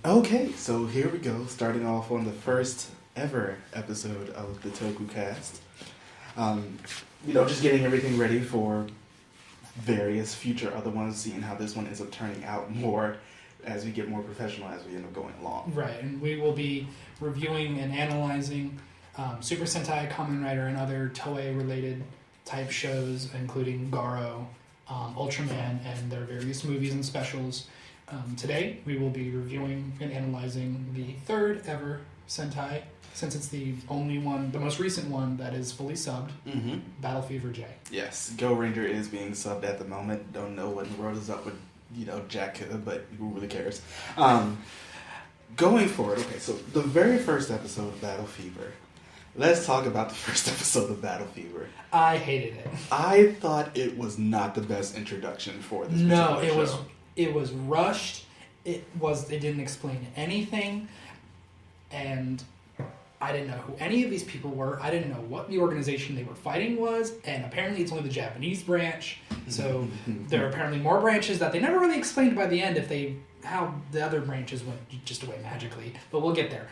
Okay, so here we go, starting off on the first ever episode of the Tokucast. Um, just getting everything ready for various future other ones, seeing how this one ends up turning out more as we get more professional as we end up going along. Right, and we will be reviewing and analyzing Super Sentai, Kamen Rider, and other Toei-related type shows, including Garo, Ultraman, and their various movies and specials. Today, we will be reviewing and analyzing the third ever Sentai, since it's the only one, the most recent one that is fully subbed, Battle Fever J. Yes, Go Ranger is being subbed at the moment. Don't know what in the world is up with, Jack, but who really cares? Going forward, okay, so the very first episode of Battle Fever. Let's talk about the first episode of Battle Fever. I hated it. I thought it was not the best introduction for this show. It was rushed. It didn't explain anything, and I didn't know who any of these people were. I didn't know what the organization they were fighting was, and apparently it's only the Japanese branch. So there are apparently more branches that they never really explained by the end how the other branches went just away magically. But we'll get there.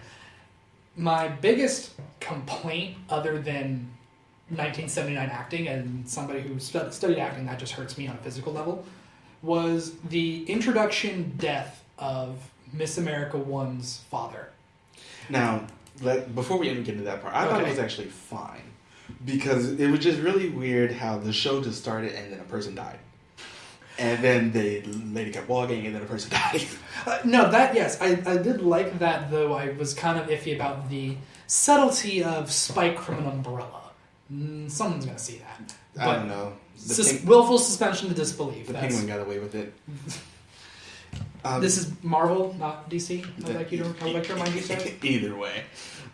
My biggest complaint, other than 1979 acting and somebody who studied acting, that just hurts me on a physical level, was the introduction death of Miss America 1's father. Now, before we even get into that part, I thought it was actually fine. Because it was just really weird how the show just started and then a person died. And then the lady kept walking and then a person died. I did like that, though I was kind of iffy about the subtlety of Spike from an umbrella. Someone's going to see that. I don't know. Willful suspension of disbelief. The Penguin got away with it. This is Marvel, not DC. I would like to remind you, sir. Either way.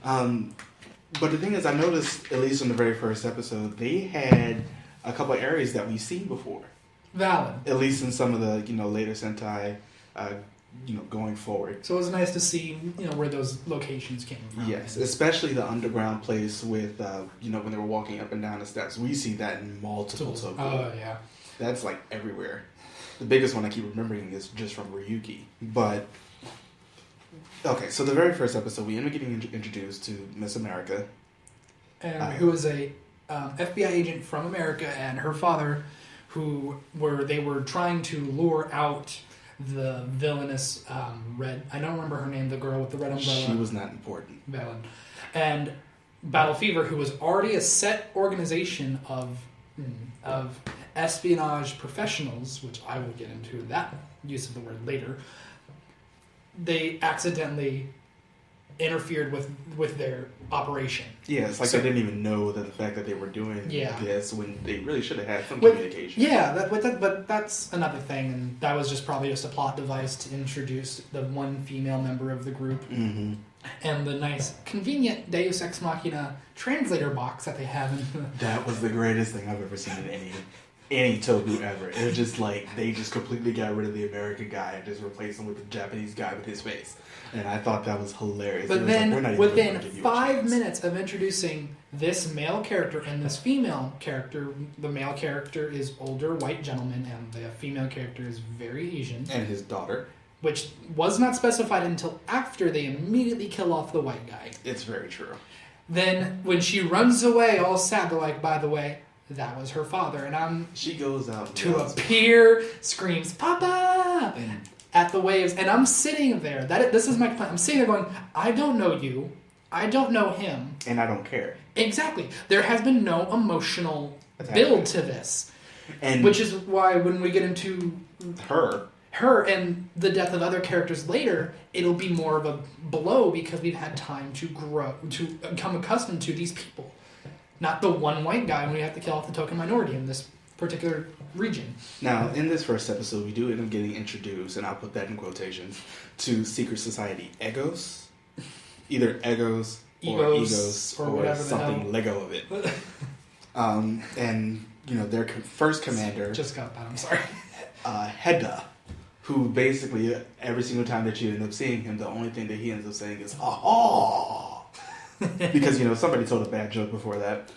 But the thing is, I noticed, at least in the very first episode, they had a couple of areas that we've seen before. Valid. At least in some of the, later Sentai, going forward. So it was nice to see, where those locations came from. Yes, especially the underground place with, when they were walking up and down the steps. We see that in multiple Toku. Oh, yeah. That's, everywhere. The biggest one I keep remembering is just from Ryuki. But, okay, so the very first episode, we end up getting introduced to Miss America. Who is a FBI agent from America, and her father, they were trying to lure out the villainous red... I don't remember her name, the girl with the red umbrella. She was not important. Valid. And Battle Fever, who was already a set organization of espionage professionals, which I will get into that use of the word later, they accidentally interfered with their operation. Yeah, it's they didn't even know that the fact that they were doing this when they really should have had some communication. Yeah, but that's another thing, and that was probably just a plot device to introduce the one female member of the group. Mm-hmm. And the nice, convenient Deus Ex Machina translator box that they have. That was the greatest thing I've ever seen in any Toku ever. It was just they just completely got rid of the American guy and just replaced him with the Japanese guy with his face. And I thought that was hilarious. But then, within 5 minutes of introducing this male character and this female character, the male character is older white gentleman, and the female character is very Asian. And his daughter. Which was not specified until after they immediately kill off the white guy. It's very true. Then, when she runs away all sad, they're like, by the way, that was her father. And she goes out to appear, screams, Papa! At the waves. And I'm sitting there. This is my point. I'm sitting there going, I don't know you. I don't know him. And I don't care. Exactly. There has been no emotional build to this. Which is why when we get into her and the death of other characters later, it'll be more of a blow because we've had time to grow, to become accustomed to these people. Not the one white guy when we have to kill off the token minority in this particular region. Now, in this first episode, we do end up getting introduced, and I'll put that in quotations, to Secret Society Egos. Either Egos or whatever something Lego of it. And, their first commander... Just got that, I'm sorry. Hedda, who basically, every single time that you end up seeing him, the only thing that he ends up saying is, ha-ha! Because, somebody told a bad joke before that.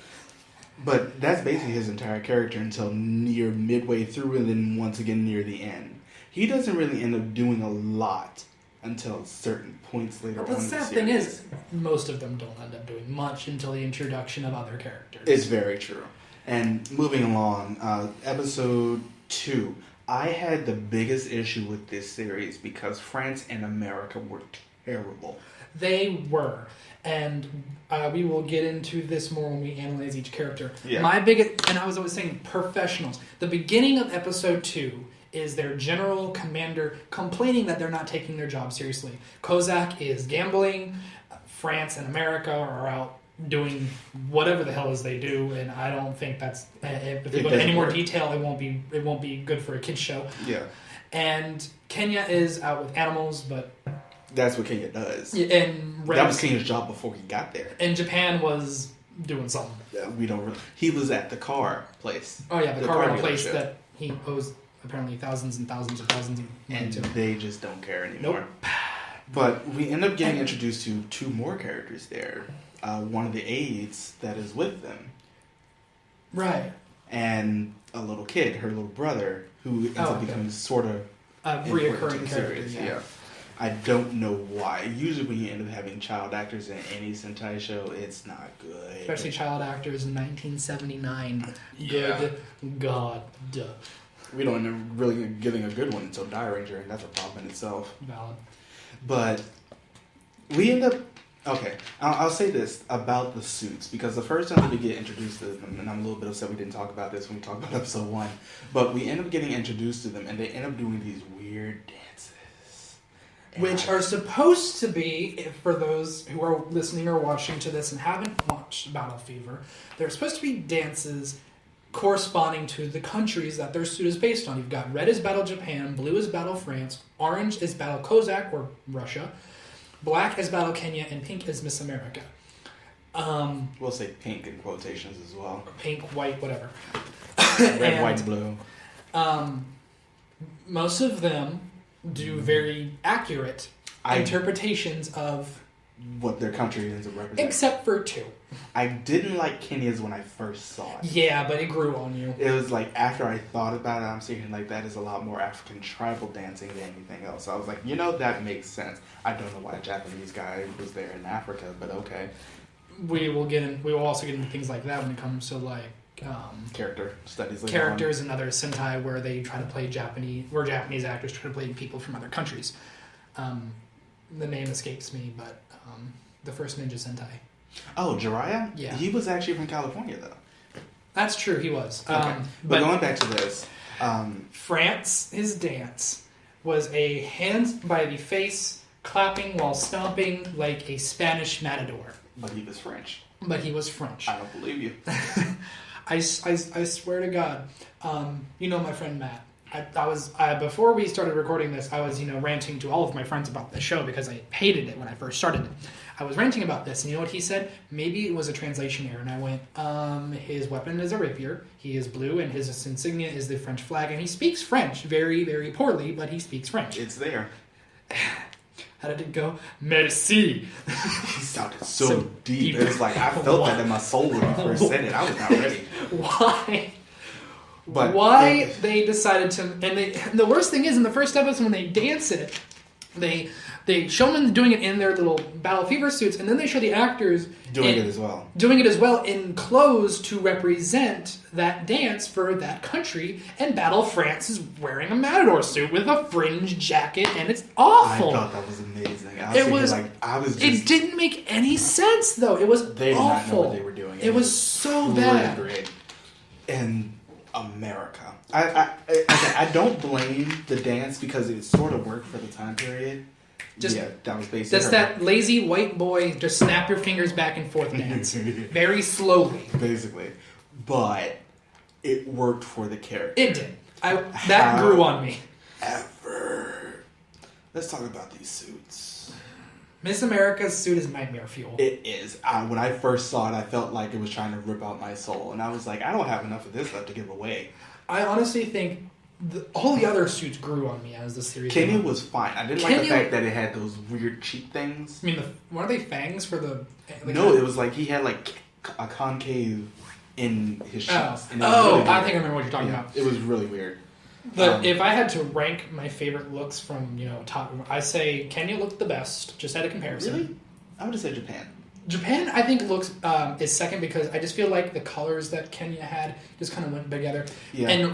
But that's basically his entire character until near midway through and then once again near the end. He doesn't really end up doing a lot until certain points later on But in the the sad series. thing is, most of them don't end up doing much until the introduction of other characters. It's very true. And moving along, episode 2. I had the biggest issue with this series because France and America were terrible. They were. And we will get into this more when we analyze each character. Yeah. My biggest, and I was always saying professionals. The beginning of episode 2 is their general commander complaining that they're not taking their job seriously. Cossack is gambling. France and America are out doing whatever the hell is they do, and I don't think that's, if we go into any more detail, it won't be good for a kids show. Yeah. And Kenya is out with animals, but that's what Kenya does. And that was Kenya's job before he got there. And Japan was doing something. We don't really, he was at the car place. Oh yeah, the car rental place that he owes apparently thousands and thousands and thousands of money to. They just don't care anymore. Nope. But we end up getting introduced to 2 more characters there. One of the aides that is with them. Right. And a little kid, her little brother, who ends up becoming sort of reoccurring character. Yeah. I don't know why. Usually when you end up having child actors in any Sentai show, it's not good. Especially child actors in 1979. Yeah. Good God. We don't end up really getting a good one until Die Ranger, and that's a problem in itself. Valid. But we end up... Okay, I'll say this about the suits, because the first time that we get introduced to them, and I'm a little bit upset we didn't talk about this when we talked about episode 1, but we end up getting introduced to them, and they end up doing these weird dances. Which are supposed to be, for those who are listening or watching to this and haven't watched Battle Fever, they're supposed to be dances corresponding to the countries that their suit is based on. You've got red is Battle Japan, blue is Battle France, orange is Battle Cossack, or Russia, black is Battle Kenya, and pink is Miss America. We'll say pink in quotations as well. Pink, white, whatever. Red, white, blue. Most of them do very accurate interpretations of what their country ends up representing. Except for 2. I didn't like Kenya's when I first saw it. Yeah, but it grew on you. It was like, after I thought about it, I'm thinking like, that is a lot more African tribal dancing than anything else. So I was like, that makes sense. I don't know why a Japanese guy was there in Africa, but okay. We will also get into things like that when it comes to like character studies later characters and other Sentai where they try to play Japanese actors try to play people from other countries. The name escapes me, but the first Ninja Sentai. Oh, Jiraiya? Yeah. He was actually from California, though. That's true, he was. Okay. But going back to this. France, his dance was a hands by the face, clapping while stomping like a Spanish matador. But he was French. I don't believe you. I swear to God. My friend Matt. I was before we started recording this, I was ranting to all of my friends about the show because I hated it when I first started it. I was ranting about this, and you know what he said? Maybe it was a translation error, and I went, his weapon is a rapier, he is blue, and his insignia is the French flag, and he speaks French very, very poorly, but he speaks French. It's there. How did it go? Merci. He sounded so deep. It was like, I felt that in my soul when he first said it. I was not ready. Why? But why they decided to, and the worst thing is in the first episode when they dance it, they show them doing it in their little Battle Fever suits, and then they show the actors doing it as well in clothes to represent that dance for that country. And Battle France is wearing a matador suit with a fringe jacket, and it's awful. I thought that was amazing. It didn't make any sense though. It was they awful. Did not know what they were doing. It was so bad. Great. And America. I don't blame the dance because it sort of worked for the time period. That was basically just that lazy white boy just snap your fingers back and forth dance very slowly. Basically. But it worked for the character. It did. That grew on me. Let's talk about these suits. Miss America's suit is nightmare fuel. It is. When I first saw it, I felt like it was trying to rip out my soul. And I was like, I don't have enough of this left to give away. I honestly think all the other suits grew on me as the series Kenya went on. Was fine. I didn't like the fact that it had those weird cheek things. I mean, what are they, fangs for the... No, it was like he had like a concave in his cheeks. I think I remember what you're talking about. It was really weird. If I had to rank my favorite looks from top, I say Kenya looked the best. Just at a comparison. Really, I would have said Japan. Japan, I think, looks is second because I just feel like the colors that Kenya had just kind of went together. Yeah. And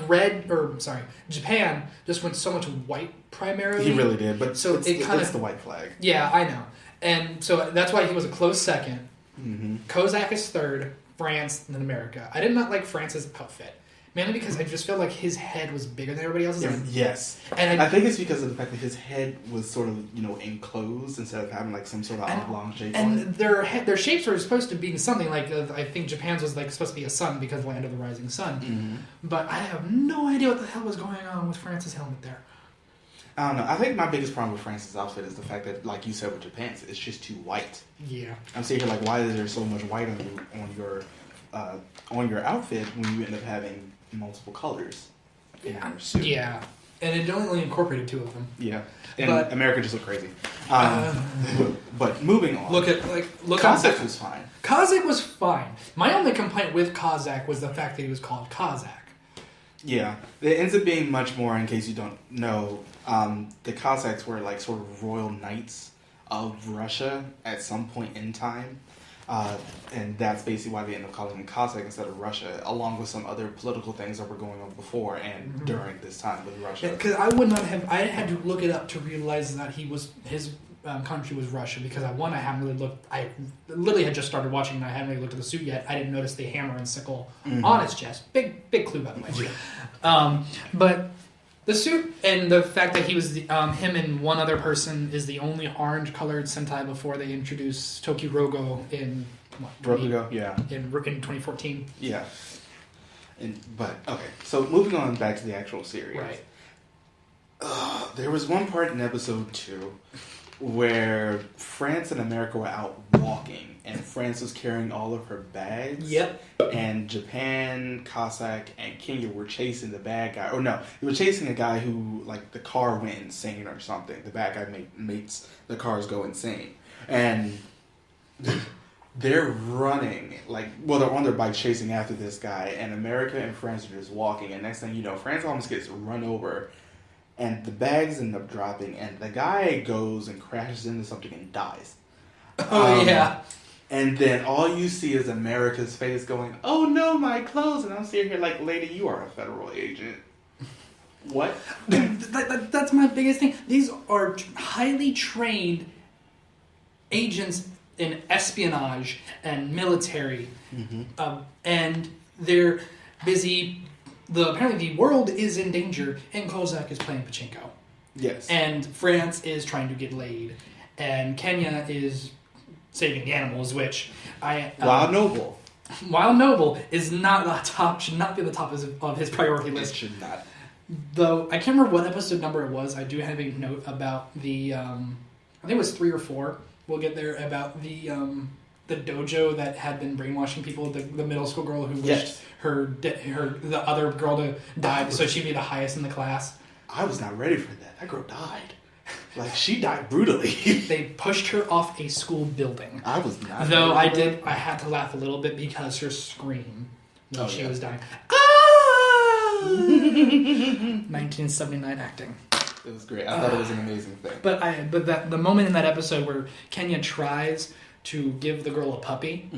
Japan just went so much white primarily. He really did, but so it's the white flag. Yeah, I know, and so that's why he was a close second. Mm-hmm. Cossack is third, France, and then America. I did not like France's outfit. Mainly because I just felt like his head was bigger than everybody else's. Yes. And I think it's because of the fact that his head was sort of, enclosed instead of having like some sort of oblong shape. And their shapes were supposed to be something like, I think Japan's was like supposed to be a sun because of Land of the Rising Sun. Mm-hmm. But I have no idea what the hell was going on with France's helmet there. I don't know. I think my biggest problem with France's outfit is the fact that, like you said with Japan's, it's just too white. Yeah. I'm sitting here like, why is there so much white on your outfit when you end up having multiple colors in your suit? Yeah, and it only incorporated two of them. Yeah, and but, America just looked crazy. But moving on, look Cossack was fine. Cossack was fine. My only complaint with Cossack was the fact that he was called Cossack. Yeah, it ends up being much more. In case you don't know, the Cossacks were like sort of royal knights of Russia at some point in time. And that's basically why they end up calling him Cossack instead of Russia, along with some other political things that were going on before and during this time with Russia. Because I would not have, I had to look it up to realize that his country was Russia, because I haven't really looked, I literally had just started watching and I hadn't really looked at the suit yet. I didn't notice the hammer and sickle on his chest. Big clue, by the way. But the suit and the fact that he was him and one other person is the only orange-colored Sentai before they introduced Toki Rogo in Rokugo, yeah, in 2014. Yeah. But okay, so moving on back to the actual series. Right. There was one part in episode 2 where France and America were out walking, and France was carrying all of her bags. Yep. And Japan, Cossack, and Kenya were chasing the bad guy. Or no, they were chasing a guy who, like, the car went insane or something. The bad guy makes the cars go insane. And they're running, they're on their bike chasing after this guy, and America and France are just walking, and next thing you know, France almost gets run over, and the bags end up dropping, and the guy goes and crashes into something and dies. Yeah. And then all you see is America's face going, "Oh no, my clothes!" And I'm sitting here like, "Lady, you are a federal agent." What? That's my biggest thing. These are highly trained agents in espionage and military, and they're busy. Apparently the world is in danger, and Cossack is playing pachinko. Yes. And France is trying to get laid, and Kenya is saving the animals, which Wild Noble. Wild Noble is not the top. Should not be the top of his priority list. It should not. Though I can't remember what episode number it was. I do have a note about the. I think it was 3 or 4. We'll get there about the dojo that had been brainwashing people. The middle school girl who wished the other girl to die so she'd be the highest in the class. I was not ready for that. That girl died. Like, she died brutally. They pushed her off a school building. I was not. Though I had to laugh a little bit because her scream when she was dying. 1979 acting. It was great. I thought it was an amazing thing. But the moment in that episode where Kenya tries to give the girl a puppy,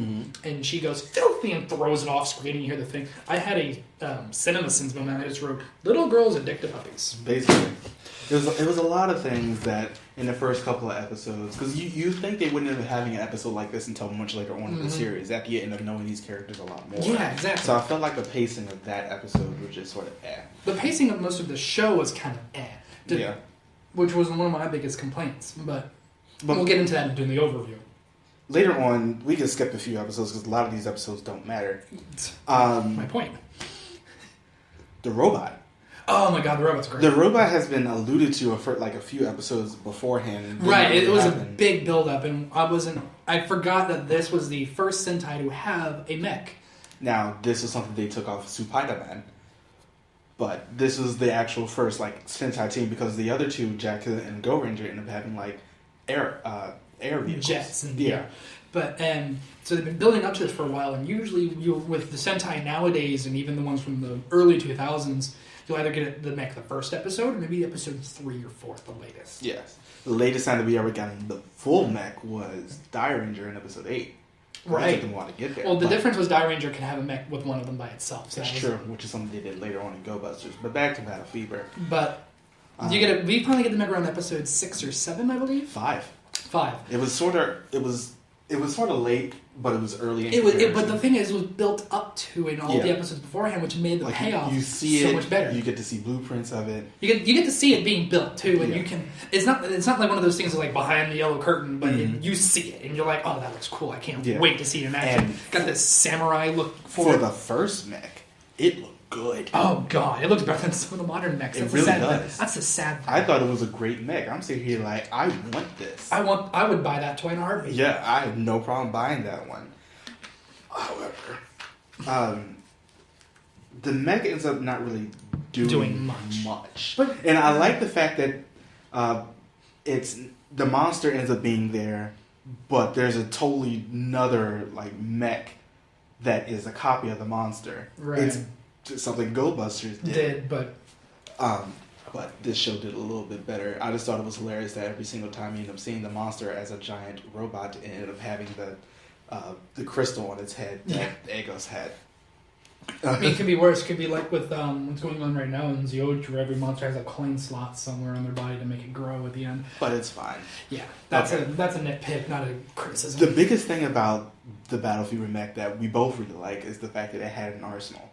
and she goes filthy and throws it off screen, and you hear the thing. I had a CinemaSins moment. I just wrote, "Little girls addicted to puppies." Basically, it was a lot of things that in the first couple of episodes, because you think they wouldn't end up having an episode like this until much later on in the series. After you end up knowing these characters a lot more. Yeah, exactly. So I felt like the pacing of that episode was just sort of The pacing of most of the show was kind of which was one of my biggest complaints. But we'll get into that during the overview. Later on, we can skip a few episodes because a lot of these episodes don't matter. My point. The robot. Oh my god, the robot's great. The robot has been alluded to for like a few episodes beforehand. Right, it was a big build-up, and I forgot that this was the first Sentai to have a mech. Now, this is something they took off Spider-Man. But this was the actual first Sentai team, because the other two, Jack and Go Ranger, ended up having air vehicles. Jets and But so they've been building up to this for a while, and usually with the Sentai nowadays, and even the ones from the early 2000s, you'll either get the mech the first episode, or maybe episode 3 or 4 at the latest. Yes. The latest time that we ever got in the full mech was Die Ranger in episode 8. Right. I didn't want to get there. Well, the difference was Die Ranger can have a mech with one of them by itself. So that's true, which is something they did later on in Go Busters. But back to Battle Fever. But we finally get the mech around episode 6 or 7, I believe. 5. 5. It was sort of late, but it was early. But the thing is, it was built up to in all the episodes beforehand, which made the payoff much better. You get to see blueprints of it. You get to see it being built too, and you can. It's not like one of those things that's like behind the yellow curtain, but you see it, and you're like, oh, that looks cool. I can't wait to see it in action. And got this samurai look for the first mech. It looked good. Oh god, it looks better than some of the modern mechs. It really does. That's the sad thing. I thought it was a great mech. I'm sitting here like, I want this. I would buy that toy in a heartbeat. Yeah, I have no problem buying that one. However, the mech ends up not really doing much. But, and I like the fact that it's the monster ends up being there, but there's a totally another like mech that is a copy of the monster. Right. It's something Go Busters did. But this show did a little bit better. I just thought it was hilarious that every single time you end up seeing the monster as a giant robot, it ended up having the crystal on its head that Agos had. I mean, it could be worse. It could be like with what's going on right now in Zioge, where every monster has a coin slot somewhere on their body to make it grow at the end. But it's fine. Yeah, that's a nitpick, not a criticism. The biggest thing about the Battle Fever mech that we both really like is the fact that it had an arsenal.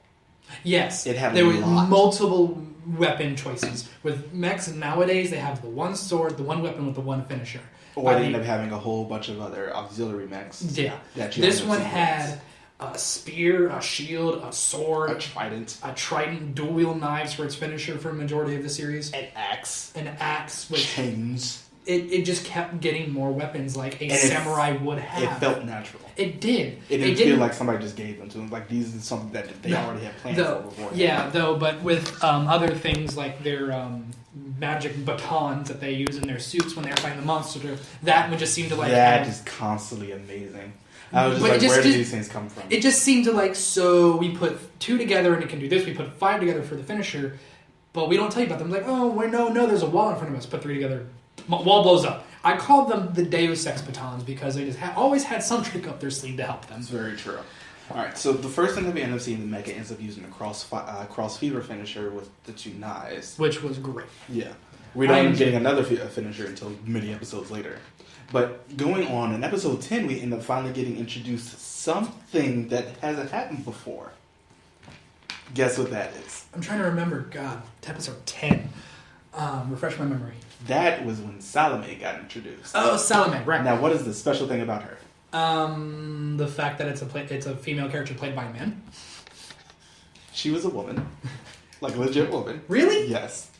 Yes, there were multiple weapon choices. With mechs nowadays, they have the one sword, the one weapon with the one finisher. Or they end up having a whole bunch of other auxiliary mechs. Yeah, this one had a spear, a shield, a sword, a trident, dual wield knives for its finisher for a majority of the series, an axe, which chains. It just kept getting more weapons like a samurai would have. It felt natural. It did. It didn't feel like somebody just gave them to them. Like these are something that they already had planned for before. Yeah, but with other things like their magic batons that they use in their suits when they're fighting the monster, that would just seem to like... That is constantly amazing. I was just like, where did these things come from? It just seemed to like, so we put 2 together and it can do this. We put 5 together for the finisher, but we don't tell you about them. Like, oh, no, there's a wall in front of us. Put 3 together. Wall blows up. I called them the Deus Ex batons because they just always had some trick up their sleeve to help them. That's very true. Alright, so the first thing that we end up seeing, the Mecha ends up using a cross fever finisher with the 2 knives. Which was great. Yeah. We don't end up getting another finisher until many episodes later. But going on, in episode 10, we end up finally getting introduced to something that hasn't happened before. Guess what that is? I'm trying to remember. God, episode 10. Refresh my memory. That was when Salome got introduced. Oh, Salome, right. Now, what is the special thing about her? The fact that it's a female character played by a man. She was a woman. Like a legit woman. Really? Yes.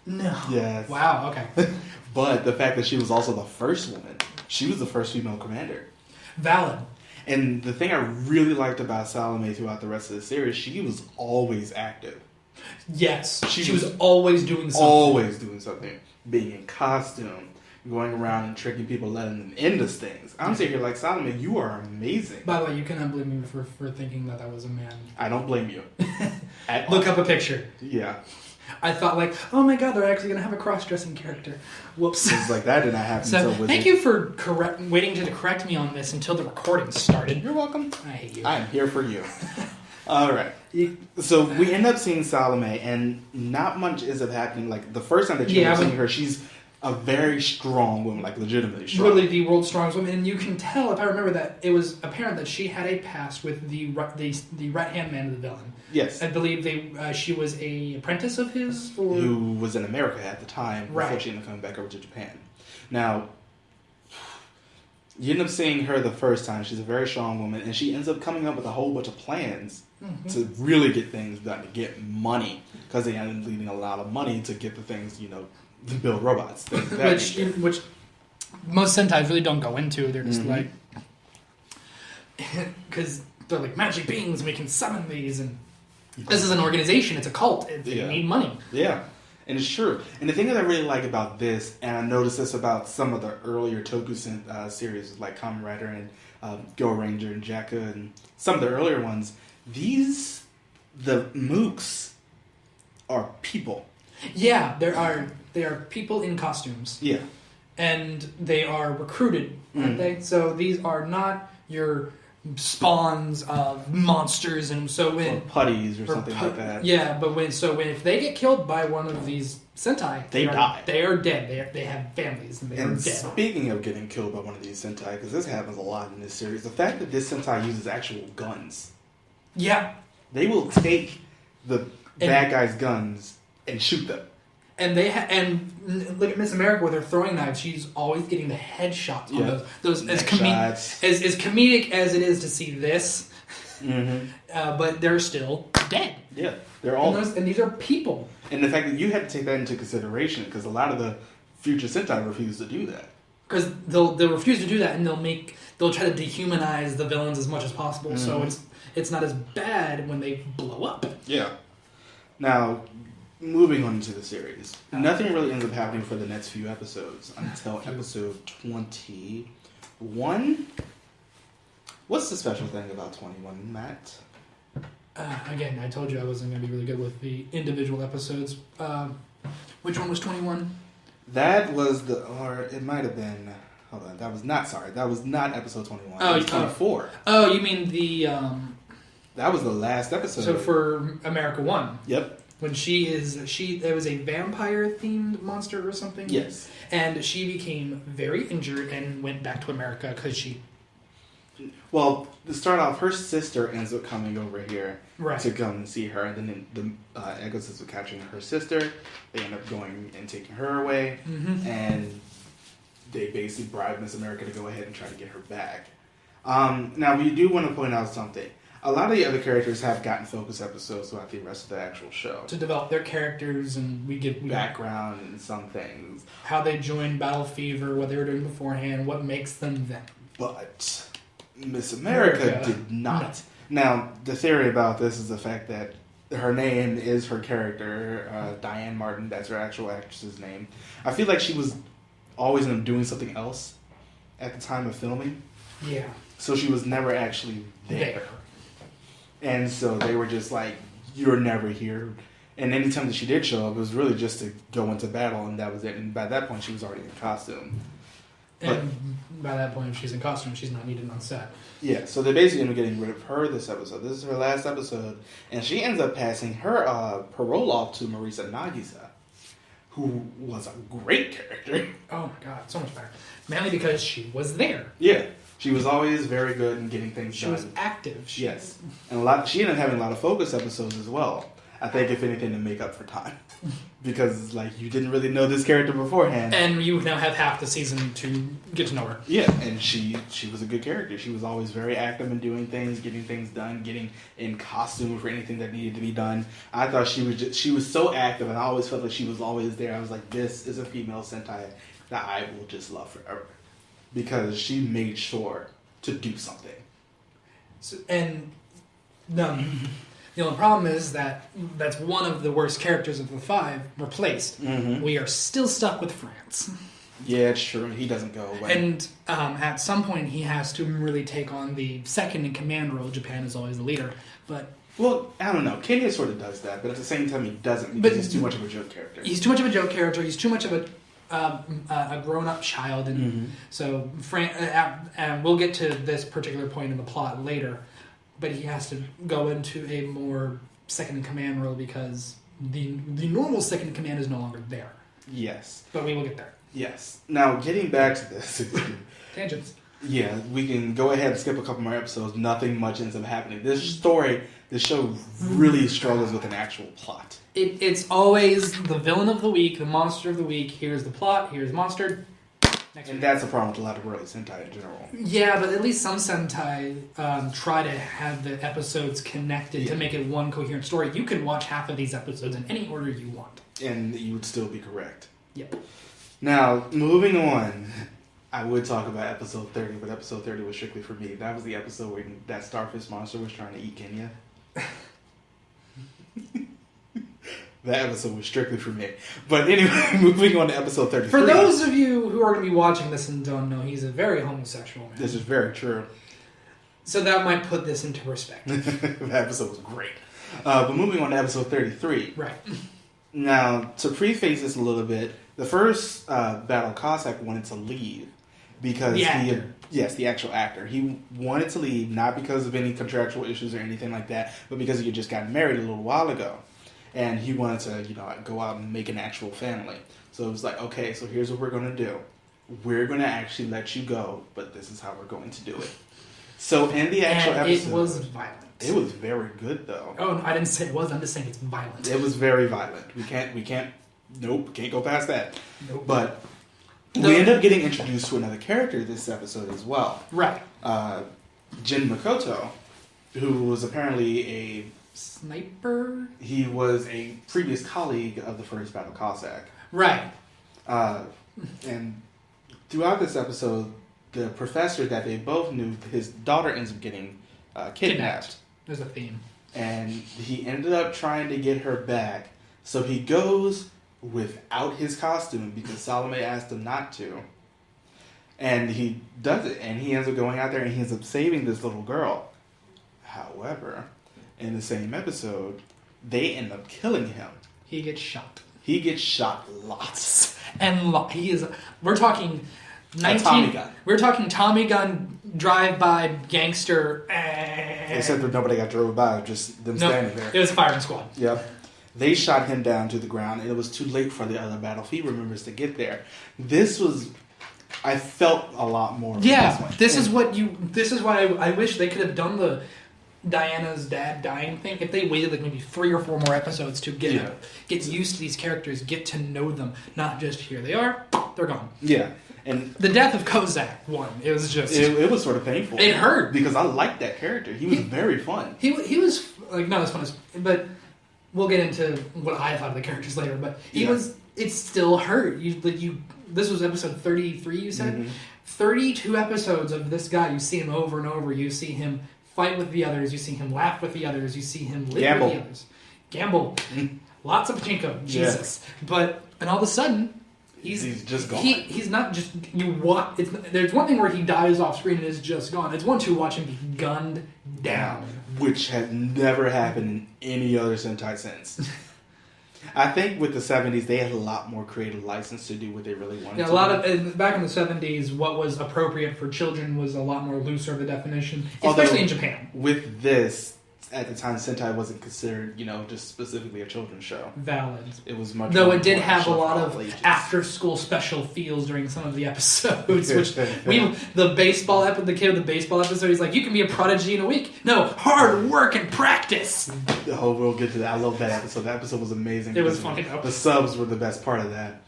No. Yes. Wow, okay. But the fact that she was also the first woman. She was the first female commander. Valid. And the thing I really liked about Salome throughout the rest of the series, she was always active. Yes. She was always doing something. Always doing something. Being in costume, going around and tricking people, letting them into things. I'm sitting here like, Salome, you are amazing. By the way, you cannot blame me for thinking that was a man. I don't blame you. Look up a picture. Yeah. I thought like, oh my god, they're actually going to have a cross-dressing character. Whoops. It's like that did not happen. So thank you for waiting to correct me on this until the recording started. You're welcome. I hate you. I'm here for you. All right. So we end up seeing Salome, and not much ends up happening. Like the first time that you end up seeing her, she's a very strong woman, like legitimately strong. Literally the world's strongest woman, and you can tell, if I remember that, it was apparent that she had a past with the right-hand man of the villain. Yes. I believe she was a apprentice of his, who was in America at the time, before she ended up coming back over to Japan. Now, you end up seeing her the first time. She's a very strong woman, and she ends up coming up with a whole bunch of plans to really get things done, to get money, because they end up needing a lot of money to get the things, to build robots. Which most Sentai really don't go into. They're just like, because they're like magic beings, and we can summon these, and this is an organization, it's a cult, they need money. Yeah, and it's true. And the thing that I really like about this, and I noticed this about some of the earlier Toku series, like Kamen Rider and Go Ranger and Jakka, and some of the earlier ones, the mooks are people. Yeah, they are people in costumes. Yeah. And they are recruited, aren't they? So these are not your spawns of monsters, and so when or putties or something like that. Yeah, but if they get killed by one of these Sentai, they die. They are dead. They have families, and they are dead. Speaking of getting killed by one of these Sentai, because this happens a lot in this series, the fact that this Sentai uses actual guns. Yeah. They will take the bad guys' guns and shoot them. And and look at Miss America with her throwing knives. She's always getting the headshots on those as comedic as it is to see this. But they're still dead. Yeah, they're all. And these are people. And the fact that you had to take that into consideration, because a lot of the future Sentai refuse to do that. Because they'll refuse to do that, and they'll try to dehumanize the villains as much as possible. So it's not as bad when they blow up. Yeah. Now, moving on to the series, nothing really ends up happening for the next few episodes until episode 21. What's the special thing about 21, Matt? Again, I told you I wasn't going to be really good with the individual episodes. Which one was 21? That was or it might have been. Hold on, that was not episode 21. Oh, it was 24. Oh, you mean the? That was the last episode. So for America 1. Yep. When there was a vampire themed monster or something. Yes. And she became very injured and went back to America because she. Well, to start off, her sister ends up coming over here to come and see her, and then the Echoes ends up capturing her sister. They end up going and taking her away, and they basically bribe Miss America to go ahead and try to get her back. Now, we do want to point out something. A lot of the other characters have gotten focus episodes throughout the rest of the actual show. To develop their characters, and we get background and some things. How they joined Battle Fever, what they were doing beforehand, what makes them them. But Miss America did not. No. Now, the theory about this is the fact that her name is her character, Diane Martin. That's her actual actress's name. I feel like she was always doing something else at the time of filming. Yeah. So she was never actually there. And so they were just like, you're never here. And anytime that she did show up, it was really just to go into battle, and that was it. And by that point, she was already in costume. And by that point, if she's in costume, she's not needed on set. Yeah, so they're basically going to be getting rid of her this episode. This is her last episode. And she ends up passing her parole off to Marisa Nagisa, who was a great character. Oh my god, so much better. Mainly because she was there. Yeah. She was always very good in getting things done. She was active. Yes. And she ended up having a lot of focus episodes as well. I think, if anything, to make up for time. Because, you didn't really know this character beforehand. And you now have half the season to get to know her. Yeah, and she was a good character. She was always very active in doing things, getting things done, getting in costume for anything that needed to be done. I thought she was so active, and I always felt like she was always there. I was like, this is a female Sentai that I will just love forever. Because she made sure to do something. The only problem is that's one of the worst characters of the 5 replaced. We are still stuck with France. Yeah, it's true. He doesn't go away. And at some point, he has to really take on the second-in-command role. Japan is always the leader. Well, I don't know. Kenya sort of does that, but at the same time, he doesn't because he's too much of a joke character. He's too much of a joke character. He's too much of a grown-up child. And so we'll get to this particular point in the plot later. But he has to go into a more second-in-command role because the normal second-in-command is no longer there. Yes. But we will get there. Yes. Now, getting back to this. Tangents. Yeah, we can go ahead and skip a couple more episodes. Nothing much ends up happening. This show really struggles with an actual plot. It's always the villain of the week, the monster of the week. Here's the plot, here's monster. And that's a problem with a lot of early Sentai in general. Yeah, but at least some Sentai try to have the episodes connected to make it one coherent story. You can watch half of these episodes in any order you want. And you would still be correct. Yep. Now, moving on, I would talk about episode 30, but episode 30 was strictly for me. That was the episode where that starfish monster was trying to eat Kenya. That episode was strictly for me. But anyway, moving on to episode 33. For those of you who are going to be watching this and don't know, he's a very homosexual man. This is very true. So that might put this into perspective. That episode was great. But moving on to episode 33. Right. Now, to preface this a little bit, the first battle, Cossack wanted to leave because The actor. the actual actor. He wanted to leave not because of any contractual issues or anything like that, but because he had just gotten married a little while ago, and he wanted to, go out and make an actual family. So it was like, okay, so here's what we're going to do. We're going to actually let you go, but this is how we're going to do it. So in the actual episode, it was violent. It was very good, though. Oh, no, I didn't say it was. I'm just saying it's violent. It was very violent. Can't go past that. Nope. But we end up getting introduced to another character this episode as well. Right. Jin Makoto, who was apparently a sniper. He was a previous colleague of the first Battle Cossack. Right. And throughout this episode, the professor that they both knew, his daughter ends up getting kidnapped. There's a theme. And he ended up trying to get her back. So he goes without his costume because Salome asked him not to. And he does it. And he ends up going out there and he ends up saving this little girl. However, in the same episode, they end up killing him. He gets shot. He gets shot lots. And he is... We're talking... Tommy gun. We're talking Tommy gun, drive-by, gangster. Except that nobody got drove by, just them standing there. It was a firing squad. Yep. They shot him down to the ground, and it was too late for the other Battlefield members to get there. This was... I felt a lot more. Yeah, this is why I wish they could have done the Diana's dad dying thing. If they waited like maybe 3 or 4 more episodes to get used to these characters, get to know them, not just here they are, they're gone. Yeah. And the death of Cossack won. It was just... It was sort of painful. It hurt. Because I liked that character. He was very fun. He was, like, not as fun as... But we'll get into what I thought of the characters later. But it still hurt. This was episode 33, you said? Mm-hmm. 32 episodes of this guy. You see him over and over. You see him fight with the others. You see him laugh with the others. You see him live with the others. Gamble. Mm-hmm. Lots of pachinko. Jesus. Yeah. And all of a sudden... He's just gone. He's not just... There's one thing where he dies off screen and is just gone. It's one to watch him be gunned down. Which had never happened in any other Sentai since. I think with the 70s, they had a lot more creative license to do what they really wanted to do. Back in the 70s, what was appropriate for children was a lot more looser of a definition, especially in Japan. With this... At the time, Sentai wasn't considered, just specifically a children's show. Valid. It was much. Though it did have a lot of after-school special feels during some of the episodes, which the kid with the baseball episode, he's like, "You can be a prodigy in a week." No, hard work and practice. We'll get to that. I love that episode. That episode was amazing. It was funny though. The subs were the best part of that.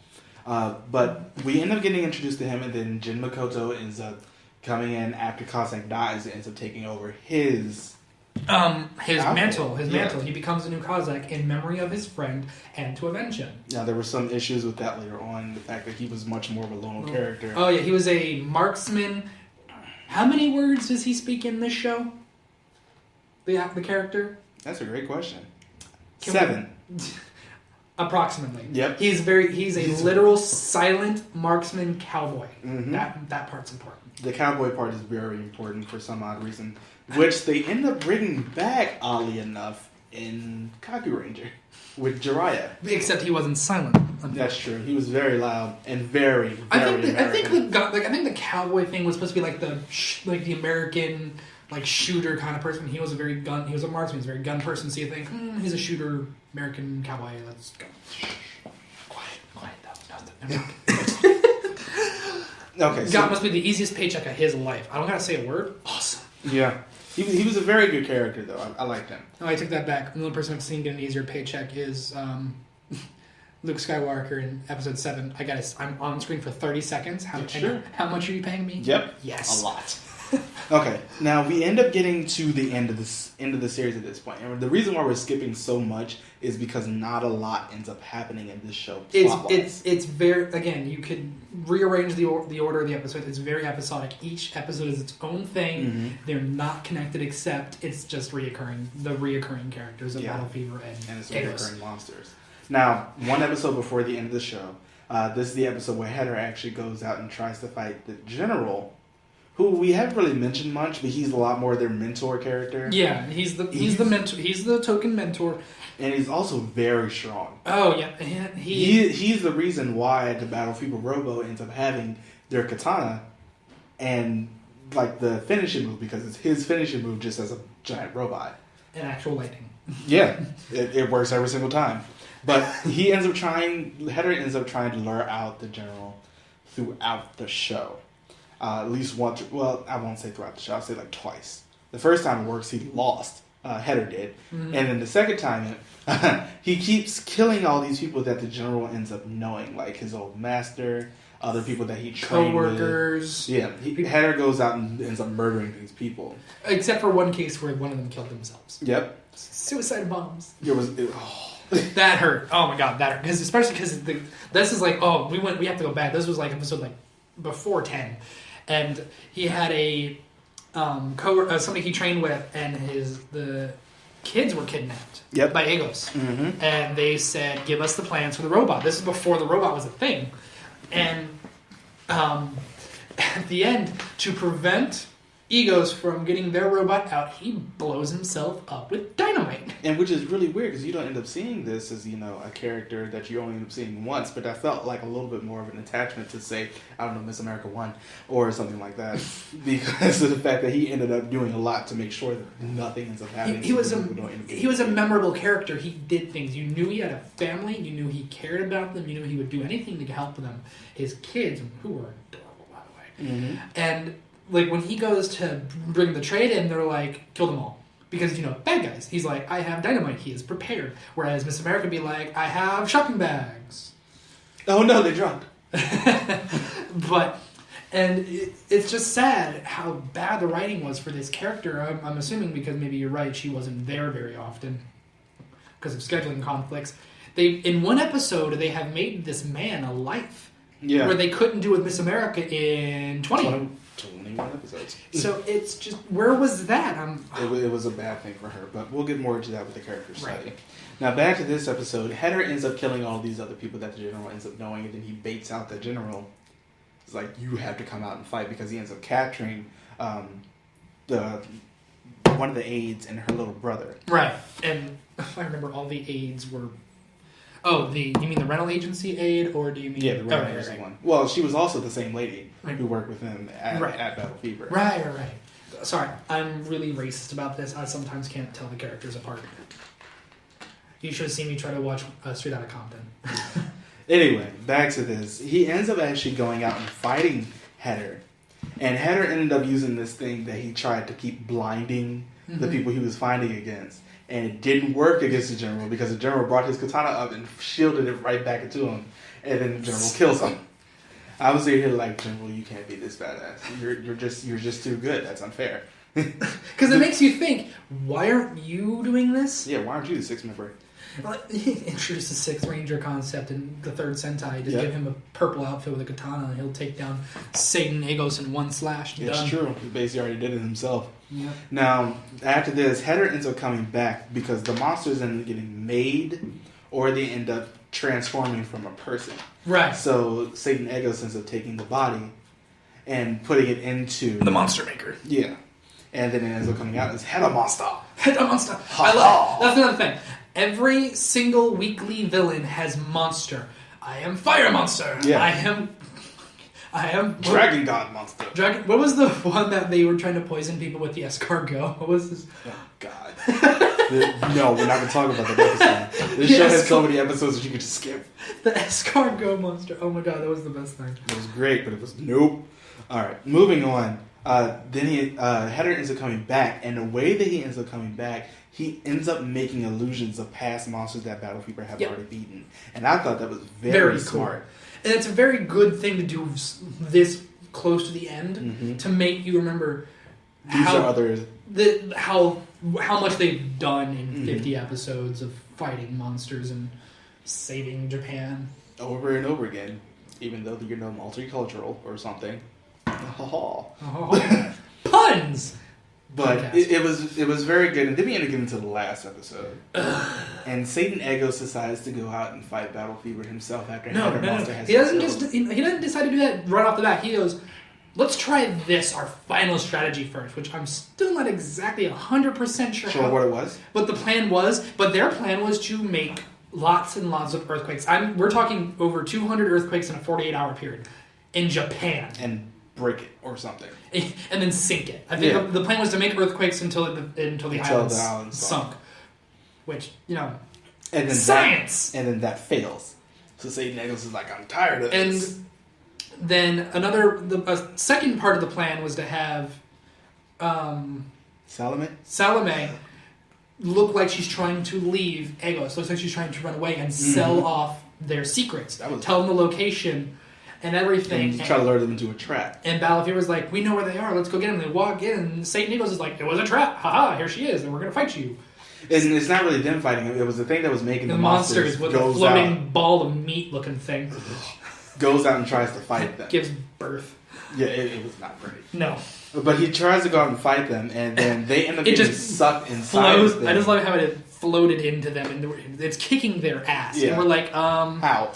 But we end up getting introduced to him, and then Jin Makoto ends up coming in after Cossack dies and ends up taking over his mantle. He becomes a new Cossack in memory of his friend and to avenge him. Now, there were some issues with that later on. The fact that he was much more of a lone character. Oh, yeah. He was a marksman. How many words does he speak in this show? The character? That's a great question. 7. Approximately. Yep. He's a literal silent marksman cowboy. Mm-hmm. That part's important. The cowboy part is very important for some odd reason, which they end up bringing back, oddly enough, in Kaku Ranger with Jiraiya. Except he wasn't silent. That's true. He was very loud and very, very I think the cowboy thing was supposed to be like the American shooter kind of person. He was a marksman. He's a very gun person. So you think he's a shooter, American cowboy. Let's go. Quiet though. No. Okay, God must be the easiest paycheck of his life. I don't gotta say a word. Awesome. Yeah. He was a very good character, though. I liked him. Oh, I took that back. The only person I've seen get an easier paycheck is Luke Skywalker in Episode 7. I'm on screen for 30 seconds. How much are you paying me? Yep. Yes. A lot. Okay, now we end up getting to the end of the series at this point, and the reason why we're skipping so much is because not a lot ends up happening in this show. It's very, again, you could rearrange the order of the episode. It's very episodic. Each episode is its own thing. Mm-hmm. They're not connected, except it's just the reoccurring characters of Battle Fever and it's reoccurring monsters. Now, one episode before the end of the show, this is the episode where Heather actually goes out and tries to fight the general who we haven't really mentioned much, but he's a lot more their mentor character. Yeah, he's the mentor. He's the token mentor, and he's also very strong. Oh yeah, he's the reason why the Battle Fever Robo ends up having their katana and like the finishing move, because it's his finishing move just as a giant robot. And actual lightning. Yeah, it works every single time. But Header ends up trying to lure out the general throughout the show. At least once, well, I won't say throughout the show, I'll say like twice. The first time it works, he lost. Header did. Mm-hmm. And then the second time, he keeps killing all these people that the general ends up knowing, like his old master, other people that he trained co-workers. with. Yeah, Header goes out and ends up murdering these people. Except for one case where one of them killed themselves. Yep. Suicide bombs. That hurt. Oh my god, that hurt. Especially because this is like, we have to go back. This was like episode like before 10. And he had a somebody he trained with, and the kids were kidnapped by Agos. Mm-hmm. And they said, give us the plans for the robot. This is before the robot was a thing. And at the end, to prevent Egos from getting their robot out, he blows himself up with dynamite. And which is really weird, because you don't end up seeing this as, a character that you only end up seeing once, but that felt like a little bit more of an attachment to, say, I don't know, Miss America 1 or something like that, because of the fact that he ended up doing a lot to make sure that nothing ends up happening. He was a memorable character. He did things. You knew he had a family. You knew he cared about them. You knew he would do anything to help them. His kids, who were adorable, by the way. Mm-hmm. And like when he goes to bring the trade in, they're like, kill them all. Because, bad guys. He's like, I have dynamite. He is prepared. Whereas Miss America would be like, I have shopping bags. Oh no, they dropped. It's just sad how bad the writing was for this character. I'm assuming because maybe you're right, she wasn't there very often because of scheduling conflicts. In one episode, they have made this man a life. Yeah. Where they couldn't do with Miss America in 21 episodes. So it's just, where was that? It was a bad thing for her, but we'll get more into that with the character study. Right. Now back to this episode, Header ends up killing all these other people that the general ends up knowing, and then he baits out the general. It's like, you have to come out and fight, because he ends up capturing one of the aides and her little brother. Right, and if I remember, all the aides were... Oh, you mean the rental agency aide, or do you mean... Yeah, the rental agency one. Well, she was also the same lady who worked with him at Battle Fever. Right. Sorry, I'm really racist about this. I sometimes can't tell the characters apart. You should have seen me try to watch Straight Outta Compton. Anyway, back to this. He ends up actually going out and fighting Header. And Header ended up using this thing that he tried to keep blinding the people he was fighting against. And it didn't work against the general, because the general brought his katana up and shielded it right back into him. And then the general kills him. I was here like, General, you can't be this badass. You're just too good. That's unfair. Because it makes you think, why aren't you doing this? Yeah, why aren't you the sixth member? Well, he introduced the Sixth Ranger concept in the third Sentai. Just give him a purple outfit with a katana, and he'll take down Satan Agos in one slash. It's true. He basically already did it himself. Yep. Now, after this, Header ends up coming back because the monsters end up getting made, or they end up transforming from a person. Right. So Satan Agos ends up taking the body and putting it into the Monster Maker. Yeah. And then it ends up coming out as Header Monster. Header Monster. I love it. That's another thing. Every single weekly villain has monster. I am Fire Monster. Yeah. I am Dragon God Monster. What was the one that they were trying to poison people with, the escargot? What was this? Oh God. No, we're not going to talk about that episode. This show has so many episodes that you could just skip. The escargot monster. Oh my God, that was the best thing. It was great, but it was nope. All right, moving on. Then Header ends up coming back, and the way that he ends up coming back, he ends up making illusions of past monsters that Battle Fever have already beaten. And I thought that was very smart. Cool. And it's a very good thing to do this close to the end to make you remember how much they've done in 50 episodes of fighting monsters and saving Japan. Over and over again, even though you're multicultural or something. Puns! But it was very good, and then we ended up getting to the last episode. And Satan Agos decides to go out and fight Battle Fever himself after Header Monster has he doesn't decide to do that right off the bat. He goes, let's try this, our final strategy first, which I'm still not exactly 100% sure what it was. What the plan was, but their plan was to make lots and lots of earthquakes. We're talking over 200 earthquakes in a 48-hour period in Japan. And break it or something. And then sink it. I think the plan was to make earthquakes until the islands sunk. Which, and then science! And then that fails. So Satan Nicholas is like, I'm tired of this. And then a second part of the plan was to have Salome look like she's trying to leave Agos. Looks like she's trying to run away and sell off their secrets. Tell them the location and everything. And try to lure them into a trap. And Battlefield was like, we know where they are. Let's go get them. They walk in and Satan Nicholas is like, it was a trap. Haha, here she is. And we're going to fight you. And it's not really them fighting. It was the thing that was making the monsters with a floating ball of meat looking thing. Goes out and tries to fight them. Gives birth. Yeah, it was not great. No. But he tries to go out and fight them, and then they end up getting sucked inside. I just love how it floated into them, and it's kicking their ass. Yeah. And we're like, how?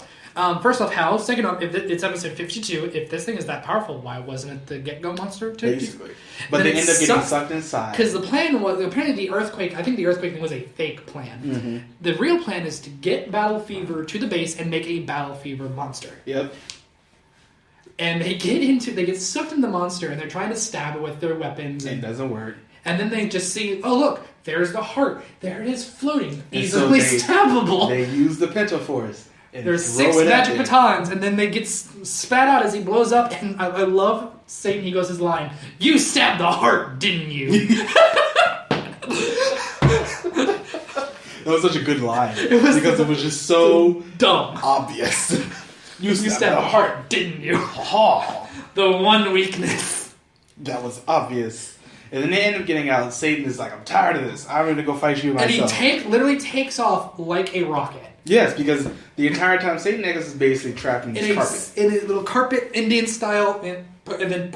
First off, how? Second off, if it's episode 52, if this thing is that powerful, why wasn't it the get-go monster? Basically. But they end up getting sucked inside. Because the plan was, apparently the earthquake, I think the earthquake thing was a fake plan. Mm-hmm. The real plan is to get Battle Fever to the base and make a Battle Fever monster. Yep. And they get sucked into the monster, and they're trying to stab it with their weapons. It doesn't work. And then they just see, oh look, there's the heart. There it is floating. Easily stabbable. They use the Pentaforce. There's 6 magic batons, and then they get spat out as he blows up. And I love Satan Egos' line, "You stabbed the heart, didn't you?" That was such a good line. Because it was just so dumb. Obvious. You stabbed the heart, didn't you? The one weakness. That was obvious. And then they end up getting out. Satan is like, I'm tired of this. I'm going to go fight you myself. And he literally takes off like a rocket. Yes, because the entire time Satan Nicholas is basically trapped in this carpet. In a little carpet, Indian style, and then...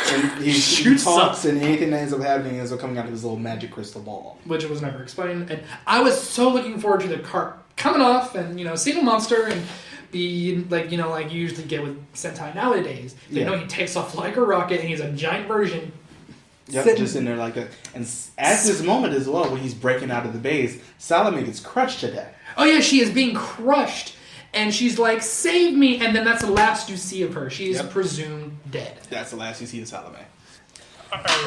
And he talks, and anything that ends up happening ends up coming out of his little magic crystal ball. Which was never explained. And I was so looking forward to the cart coming off, and, seeing a monster, and be like you usually get with Sentai nowadays. He takes off like a rocket, and he's a giant version. Yep, just in there like that. And at this moment as well, when he's breaking out of the base, Salome gets crushed to death. Oh yeah, she is being crushed, and she's like, "Save me!" And then that's the last you see of her. She's presumed dead. That's the last you see of Salome.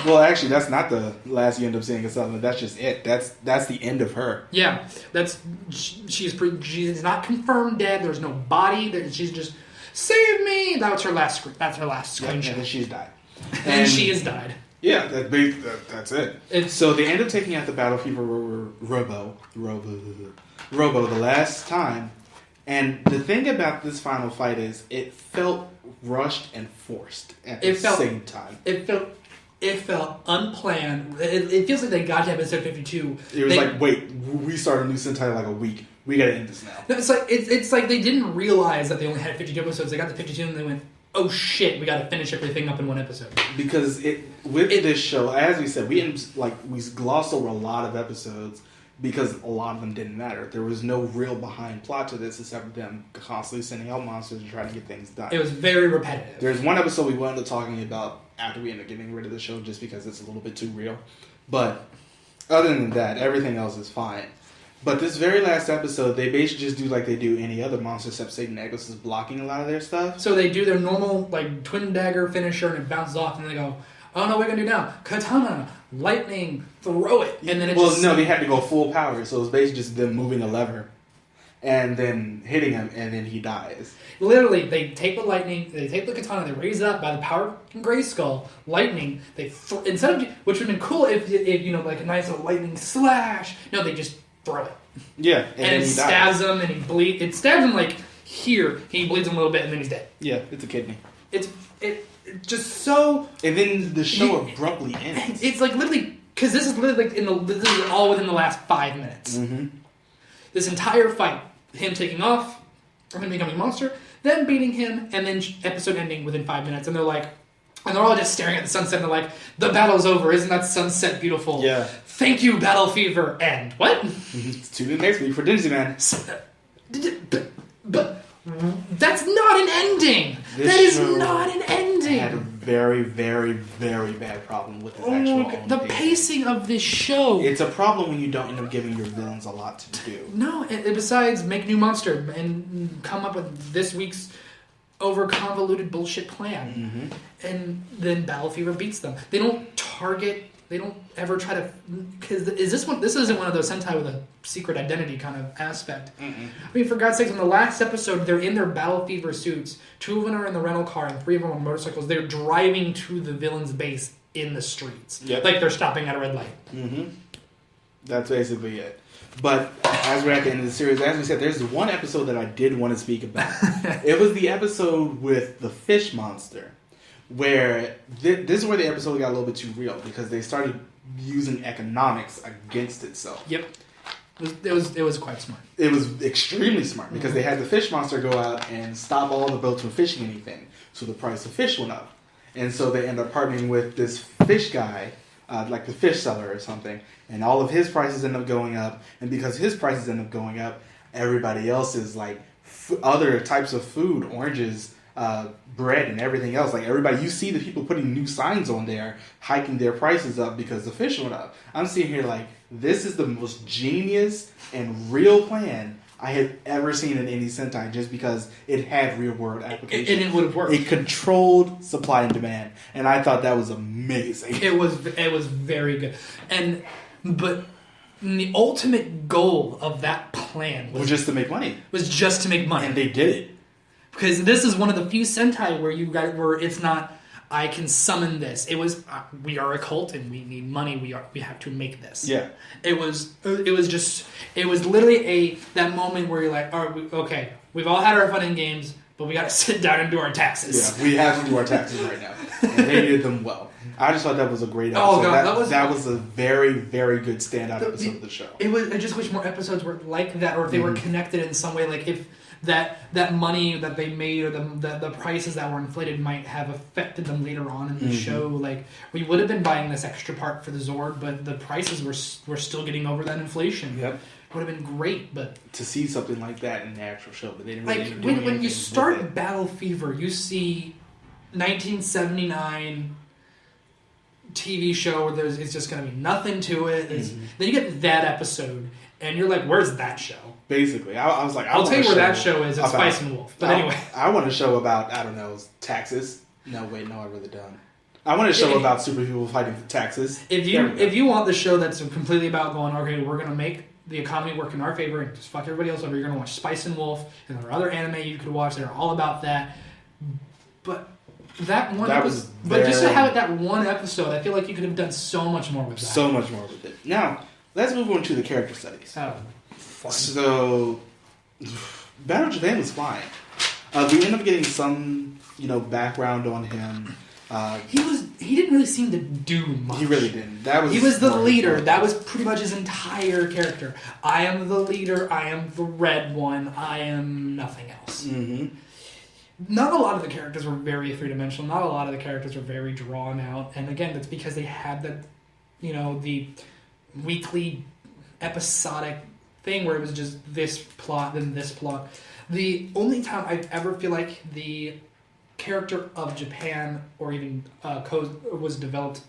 Well, actually, that's not the last you end up seeing of Salome. That's just it. That's the end of her. Yeah, she's not confirmed dead. There's no body. She's just, "Save me!" That's her last screenshot. And then she's died. And she has died. Yeah, that's it. So they end up taking out the Battle Fever Robo the last time. And the thing about this final fight is it felt rushed and forced at the same time. It felt unplanned. It feels like they got to episode 52. It was like, wait, we started a new Sentai like a week. We gotta end this now. No, it's like they didn't realize that they only had 52 episodes. They got to 52 and they went, oh shit, we gotta finish everything up in one episode. Because this show, as we said, we glossed over a lot of episodes because a lot of them didn't matter. There was no real behind plot to this except them constantly sending out monsters and trying to get things done. It was very repetitive. There's one episode we wound up talking about after we ended up getting rid of the show just because it's a little bit too real. But other than that, everything else is fine. But this very last episode, they basically just do like they do any other monster except Satan Nicholas is blocking a lot of their stuff. So they do their normal twin dagger finisher and it bounces off and they go, oh no, what are we going to do now? Katana, lightning, throw it. And then they had to go full power. So it was basically just them moving a lever and then hitting him and then he dies. Literally, they take the lightning, they take the katana, they raise it up by the power of Grayskull, lightning, instead of, which would have been cool if like a nice little lightning slash. No, they just throw it. Yeah. And it stabs him and he bleeds. It stabs him like here, he bleeds him a little bit and then he's dead. Yeah, it's a kidney. It's just so... And then the show abruptly ends. It's like literally... Because this is literally this is all within the last 5 minutes. Mm-hmm. This entire fight. Him taking off, him becoming a monster, then beating him, and then episode ending within 5 minutes. And they're like... And they're all just staring at the sunset and they're like, the battle's over. Isn't that sunset beautiful? Yeah. Thank you, Battle Fever. And what? Tune in next week for Dingy Man. But that's not an ending. This that is show not an ending. had a very, very, very bad problem with its actual own the pacing of this show. It's a problem when you don't end up giving your villains a lot to do. No, besides make new monster and come up with this week's over convoluted bullshit plan, and then Battle Fever beats them. They don't target. They don't ever try to. Because this isn't one of those Sentai with a secret identity kind of aspect. I mean, for God's sakes, in the last episode, they're in their Battle Fever suits. 2 of them are in the rental car, and 3 of them on motorcycles. They're driving to the villain's base in the streets, like they're stopping at a red light. That's basically it. But as we're at the end of the series, as we said, there's one episode that I did want to speak about. It was the episode with the fish monster, where this is where the episode got a little bit too real because they started using economics against itself. Yep, it was quite smart. It was extremely smart because they had the fish monster go out and stop all the boats from fishing anything, so the price of fish went up, and so they end up partnering with this fish guy. Like the fish seller or something, and all of his prices end up going up, and because his prices end up going up, everybody else's like other types of food, oranges, bread, and everything else, like everybody, you see the people putting new signs on there, hiking their prices up because the fish went up. I'm sitting here like, this is the most genius and real plan I had ever seen in any Sentai, just because it had real world application. And it would have worked. It controlled supply and demand, and I thought that was amazing. It was very good, but the ultimate goal of that plan was just to make money. And they did it because this is one of the few Sentai where it's not. I can summon this. It was we are a cult and we need money. We have to make this. Yeah. It was literally that moment where you're like, all right, okay, we've all had our fun and games, but we got to sit down and do our taxes. Yeah, we have to do our taxes right now, and they did them well. I just thought that was a great episode. Oh god, that was a very, very good standout episode of the show. I just wish more episodes were like that, or if they were connected in some way, like if. That money that they made or the prices that were inflated might have affected them later on in the show. Like, we would have been buying this extra part for the Zord, but the prices were still getting over that inflation. Yep. It would have been great, but... To see something like that in the actual show, but they didn't really like, when you start Battle Fever, you see 1979 TV show where it's just going to be nothing to it. Then you get that episode, and you're like, where's that show? Basically, I was like, I'll tell you where that show is. It's Spice and Wolf. But anyway, I want a show about taxes. No, wait, no, I really don't. I want a show about super people fighting for taxes. If you want the show that's completely about going, okay, we're gonna make the economy work in our favor and just fuck everybody else over, you're gonna watch Spice and Wolf, and there are other anime you could watch that are all about that. But that one episode, but just to have it that one episode, I feel like you could have done so much more with that. So much more with it. Now let's move on to the character studies. Oh. Fun. So, Battle Japan was fine. We ended up getting some, background on him. He didn't really seem to do much. He really didn't. He was the leader. That was pretty much his entire character. I am the leader. I am the red one. I am nothing else. Not a lot of the characters were very three-dimensional. Not a lot of the characters were very drawn out. And again, that's because they had the weekly episodic thing where it was just this plot, then this plot. The only time I ever feel like the character of Japan or even was developed,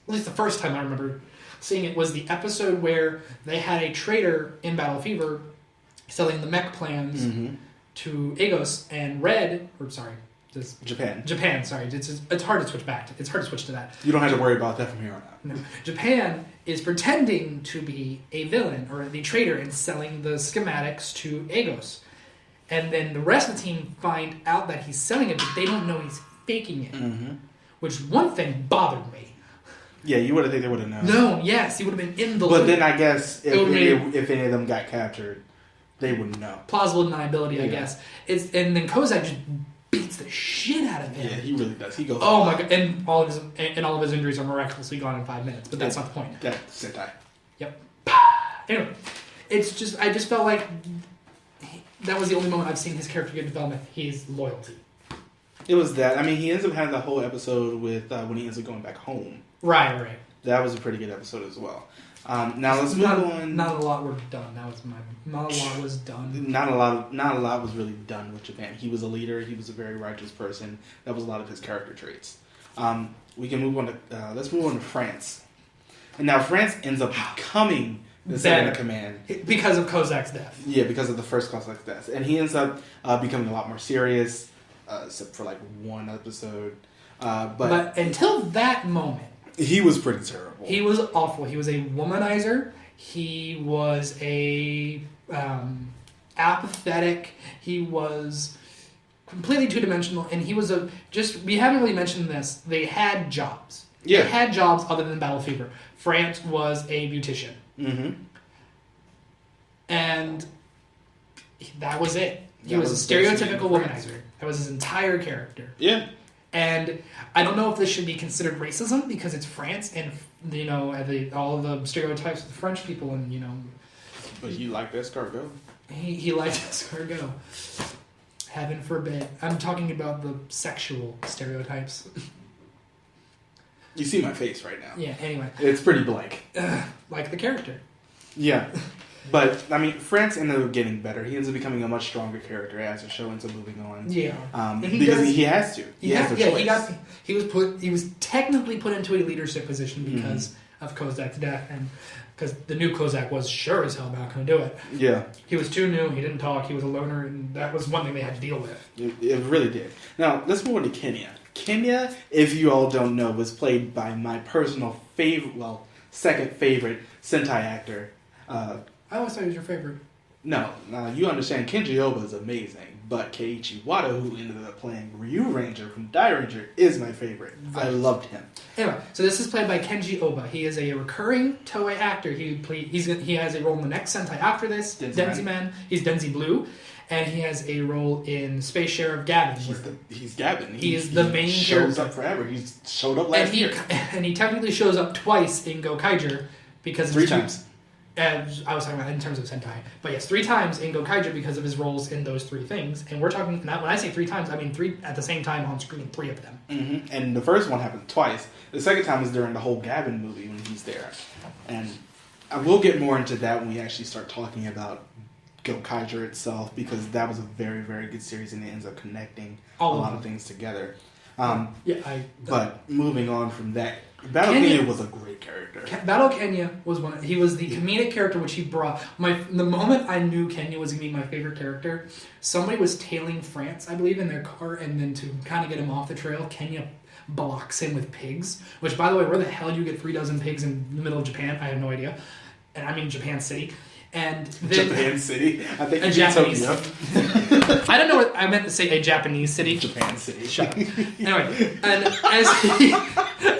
at least the first time I remember seeing it, was the episode where they had a trader in Battle Fever selling the mech plans to Agos, and Japan, sorry. It's hard to switch back. It's hard to switch to that. You don't have to worry about that from here on out. No. Japan is pretending to be a villain or the traitor and selling the schematics to Agos. And then the rest of the team find out that he's selling it, but they don't know he's faking it. Which one thing bothered me. Yeah, you would have think they would have known. No, yes, he would have been in the loop. But then I guess if any of them got captured, they wouldn't know. Plausible deniability, I guess. And then Cossack just beats the shit out of him. Yeah, he really does. He goes. Oh my god! And all of his injuries are miraculously gone in 5 minutes. But that's not the point. That's Sentai. Yep. Anyway, it's just I just felt like that was the only moment I've seen his character get development. His loyalty. It was that. I mean, he ends up having the whole episode with when he ends up going back home. Right. That was a pretty good episode as well. Now let's move on. Not a lot were done. Not a lot was done. Not a lot was really done with Japan. He was a leader. He was a very righteous person. That was a lot of his character traits. We can move on to let's move on to France. And now France ends up becoming the second in command because of Cossack's death. Yeah, because of the first Cossack's death, and he ends up becoming a lot more serious, except for like one episode. But until that moment, he was pretty terrible. He was awful. He was a womanizer. He was a apathetic. He was completely two-dimensional, and he was we haven't really mentioned this. They had jobs. Yeah. They had jobs other than battle fever. France was a beautician. Mm-hmm. And that was it. He was a stereotypical womanizer. That was his entire character. Yeah. And I don't know if this should be considered racism because it's France and, all the stereotypes of the French people and, But he liked escargot. He liked escargot. Heaven forbid. I'm talking about the sexual stereotypes. You see my face right now. Yeah, anyway. It's pretty blank. Like the character. Yeah. But, France ended up getting better. He ends up becoming a much stronger character as the show ends up moving on. Yeah. Because he has to. He has the choice. He was technically put into a leadership position because of Cossack's death, and because the new Cossack was sure as hell not going to do it. Yeah. He was too new, he didn't talk, he was a loner, and that was one thing they had to deal with. It really did. Now, let's move on to Kenya. Kenya, if you all don't know, was played by my personal second favorite Sentai actor. I always thought he was your favorite. No, you understand, Kenji Oba is amazing, but Keiichi Wada, who ended up playing Ryu Ranger from Die Ranger, is my favorite. I loved him. Anyway, so this is played by Kenji Oba. He is a recurring Toei actor. He has a role in the next Sentai after this, Denzi Man. He's Denzi Blue. And he has a role in Space Sheriff Gavin. He's Gavin. He is the main character. He shows up forever. He's showed up last year. And he technically shows up twice in Gokaiger because... 3 times. I was talking about in terms of Sentai. But yes, 3 times in Gokaiger because of his roles in those 3 things. And we're talking... When I say 3 times, I mean 3 at the same time on screen. 3 of them. Mm-hmm. And the first one happened twice. The second time is during the whole Gavin movie when he's there. And I will get more into that when we actually start talking about Gokaiger itself, because that was a very, very good series and it ends up connecting a lot of things together. But moving on from that, Battle Kenya was a great character. Battle Kenya was he was the comedic character which he brought. The moment I knew Kenya was going to be my favorite character, somebody was tailing France, I believe, in their car, and then to kind of get him off the trail, Kenya blocks him with pigs, which, by the way, where the hell do you get 3 dozen pigs in the middle of Japan? I have no idea. And I mean Japan City. And then, Japan City? I think a Japanese. Tokyo. I don't know what I meant to say. A Japanese city. Japan City. Shut up. Anyway, and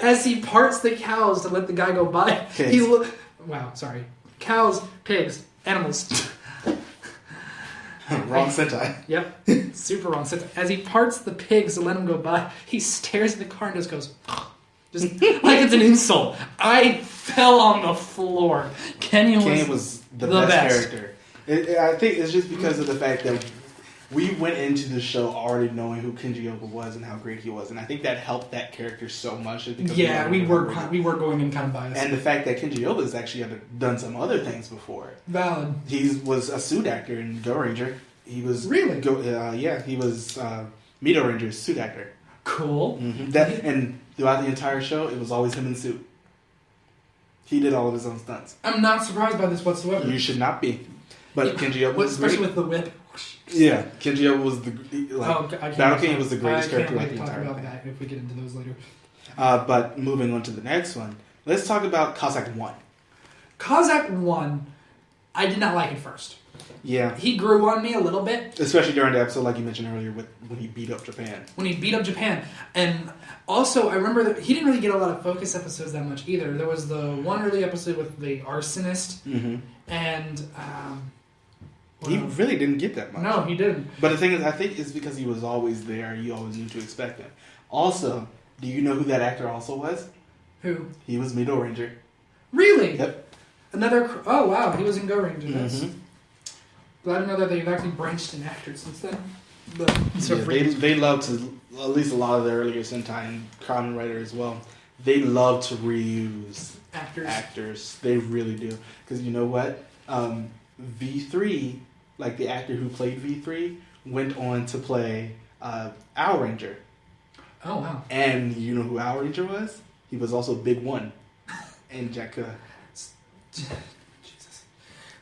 as he parts the cows to let the guy go by, cows, pigs, animals. Wrong Sentai. Yep, super wrong Sentai. As he parts the pigs to let him go by, he stares at the car and just goes. Just like it's an insult. I fell on the floor. Kenya was the best character. I think it's just because of the fact that we went into the show already knowing who Kenji Oba was and how great he was, and I think that helped that character so much. Yeah, we were going in kind of biased. And the fact that Kenji Oba has actually done some other things before. Valid. He was a suit actor in Go Ranger. He was really he was Mito Ranger's suit actor. Cool. Mm-hmm. And throughout the entire show, it was always him in suit. He did all of his own stunts. I'm not surprised by this whatsoever. You should not be. But Kenji Oba was especially with the whip. Yeah, Kenji Oba was Battle King was the greatest character throughout the entire thing. About that if we get into those later. But moving on to the next one, let's talk about Cossack 1. Cossack 1, I did not like at first. Yeah. He grew on me a little bit. Especially during the episode, like you mentioned earlier, when he beat up Japan. And also, I remember that he didn't really get a lot of focus episodes that much either. There was the one early episode with the arsonist, and... he really didn't get that much. No, he didn't. But the thing is, I think it's because he was always there. You always knew to expect him. Also, do you know who that actor also was? Who? He was Mito Ranger. Really? Yep. Oh, wow. He was in Go Ranger. Glad to know that they've actually branched in actors since then. They love to, at least a lot of the earlier Sentai and Kamen Rider as well, they love to reuse actors. They really do. Because you know what? V3, like the actor who played V3, went on to play Owl Ranger. Oh, wow. And you know who Owl Ranger was? He was also Big One in Jakku. Jesus.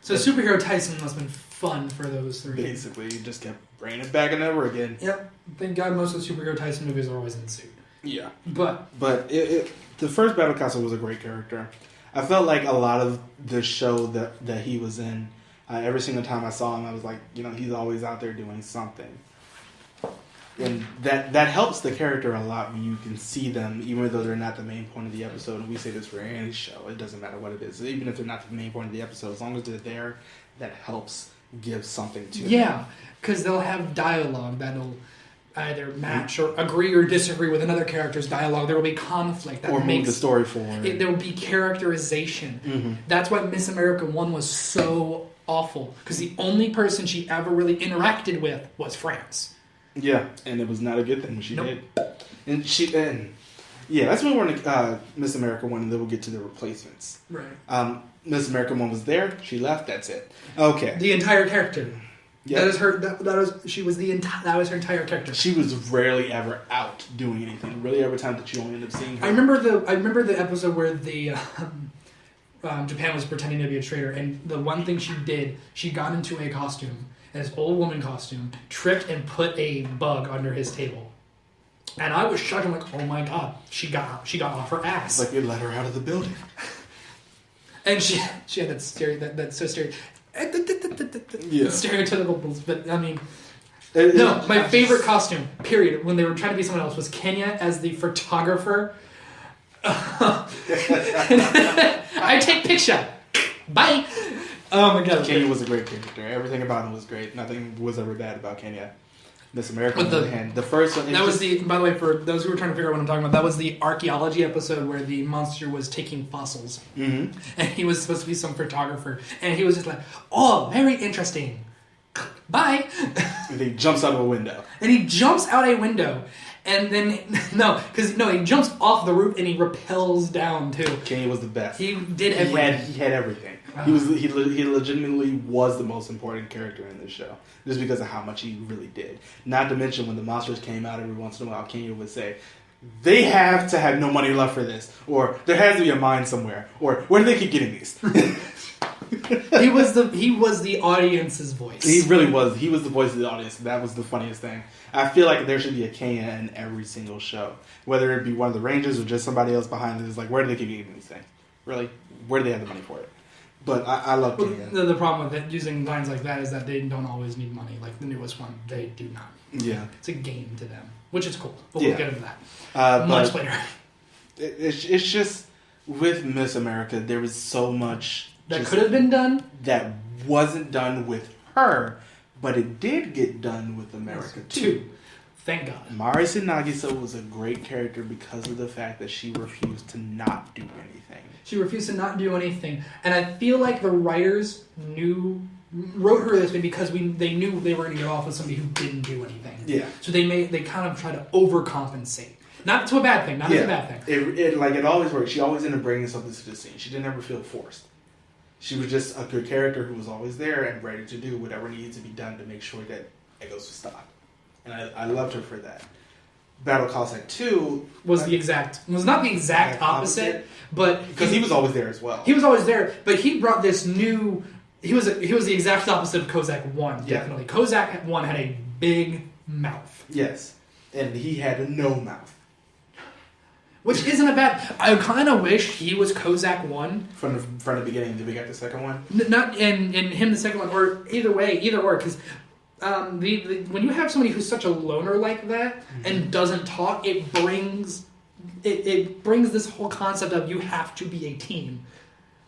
So Superhero Tyson must have been fun for those three. Basically, you just kept bringing it back and over again. Yep. Thank God most of the Superhero Tyson movies are always in suit. Yeah. But the first Battle Castle was a great character. I felt like a lot of the show that he was in, every single time I saw him, I was like, he's always out there doing something. And that helps the character a lot when you can see them, even though they're not the main point of the episode. And we say this for any show. It doesn't matter what it is. Even if they're not the main point of the episode, as long as they're there, that helps give something to them. Yeah, because they'll have dialogue that'll either match or agree or disagree with another character's dialogue. There will be conflict. Or move the story forward. There will be characterization. Mm-hmm. That's why Miss America 1 was so awful. Because the only person she ever really interacted with was France. Yeah, and it was not a good thing when she did. And that's when we're in Miss America 1, and then we'll get to the replacements. Right. Miss America 1 was there, she left, that's it. Okay. The entire character. Yep. That is her. That was her entire character. She was rarely ever out doing anything. Really, every time that you only end up seeing her. I remember the episode where the Japan was pretending to be a traitor, and the one thing she did, she got into a costume, this old woman costume, tripped and put a bug under his table. And I was shocked. I'm like, oh my god, she got off her ass. It's like they let her out of the building. And she had that's so yeah. stereotypical, but I mean, no, my favorite costume, period, when they were trying to be someone else was Kenya as the photographer. I take picture. Bye. Oh my god. Kenya was a great character. Everything about him was great. Nothing was ever bad about Kenya. Miss America, on the other hand, the first one... That was by the way, for those who were trying to figure out what I'm talking about, that was the archaeology episode where the monster was taking fossils. Mm-hmm. And he was supposed to be some photographer. And he was just like, oh, very interesting. Bye. And he jumps out of a window. And he jumps out a window. And then, he jumps off the roof and he rappels down too. Kenya was the best. He did everything. He had everything. He legitimately was the most important character in this show, just because of how much he really did. Not to mention when the monsters came out every once in a while, Kenya would say, "They have to have no money left for this," or "There has to be a mine somewhere," or "Where do they keep getting these?" He was the audience's voice. He really was. He was the voice of the audience. That was the funniest thing. I feel like there should be a Kenya in every single show, whether it be one of the Rangers or just somebody else behind it. It's like, where do they keep getting these things? Really, where do they have the money for it? But I love Kenya. The problem with it, using lines like that is that they don't always need money. Like the newest one, they do not. Yeah, it's a game to them, which is cool. But we'll get into that much later. It's just with Miss America, there was so much that could have been done that wasn't done with her, but it did get done with America too. Thank God. Marisa Nagisa was a great character because of the fact that she refused to not do anything. She refused to not do anything. And I feel like the writers wrote her this way because they knew they were going to get off with somebody who didn't do anything. Yeah. So they kind of try to overcompensate. Not to a bad thing. Not as a bad thing. It always worked. She always ended up bringing something to the scene. She didn't ever feel forced. She was just a good character who was always there and ready to do whatever needed to be done to make sure that it goes to stop. And I loved her for that. Battle Cossack 2 was not the exact opposite, but because he was always there as well. He was always there, but he brought this new. He was the exact opposite of Cossack 1. Definitely, Cossack 1 had a big mouth. Yes, and he had no mouth. Which isn't a bad... I kind of wish he was Cossack 1. From the beginning, did we get the second one? Not in him the second one, or either or, because when you have somebody who's such a loner like that and doesn't talk, it brings this whole concept of you have to be a team.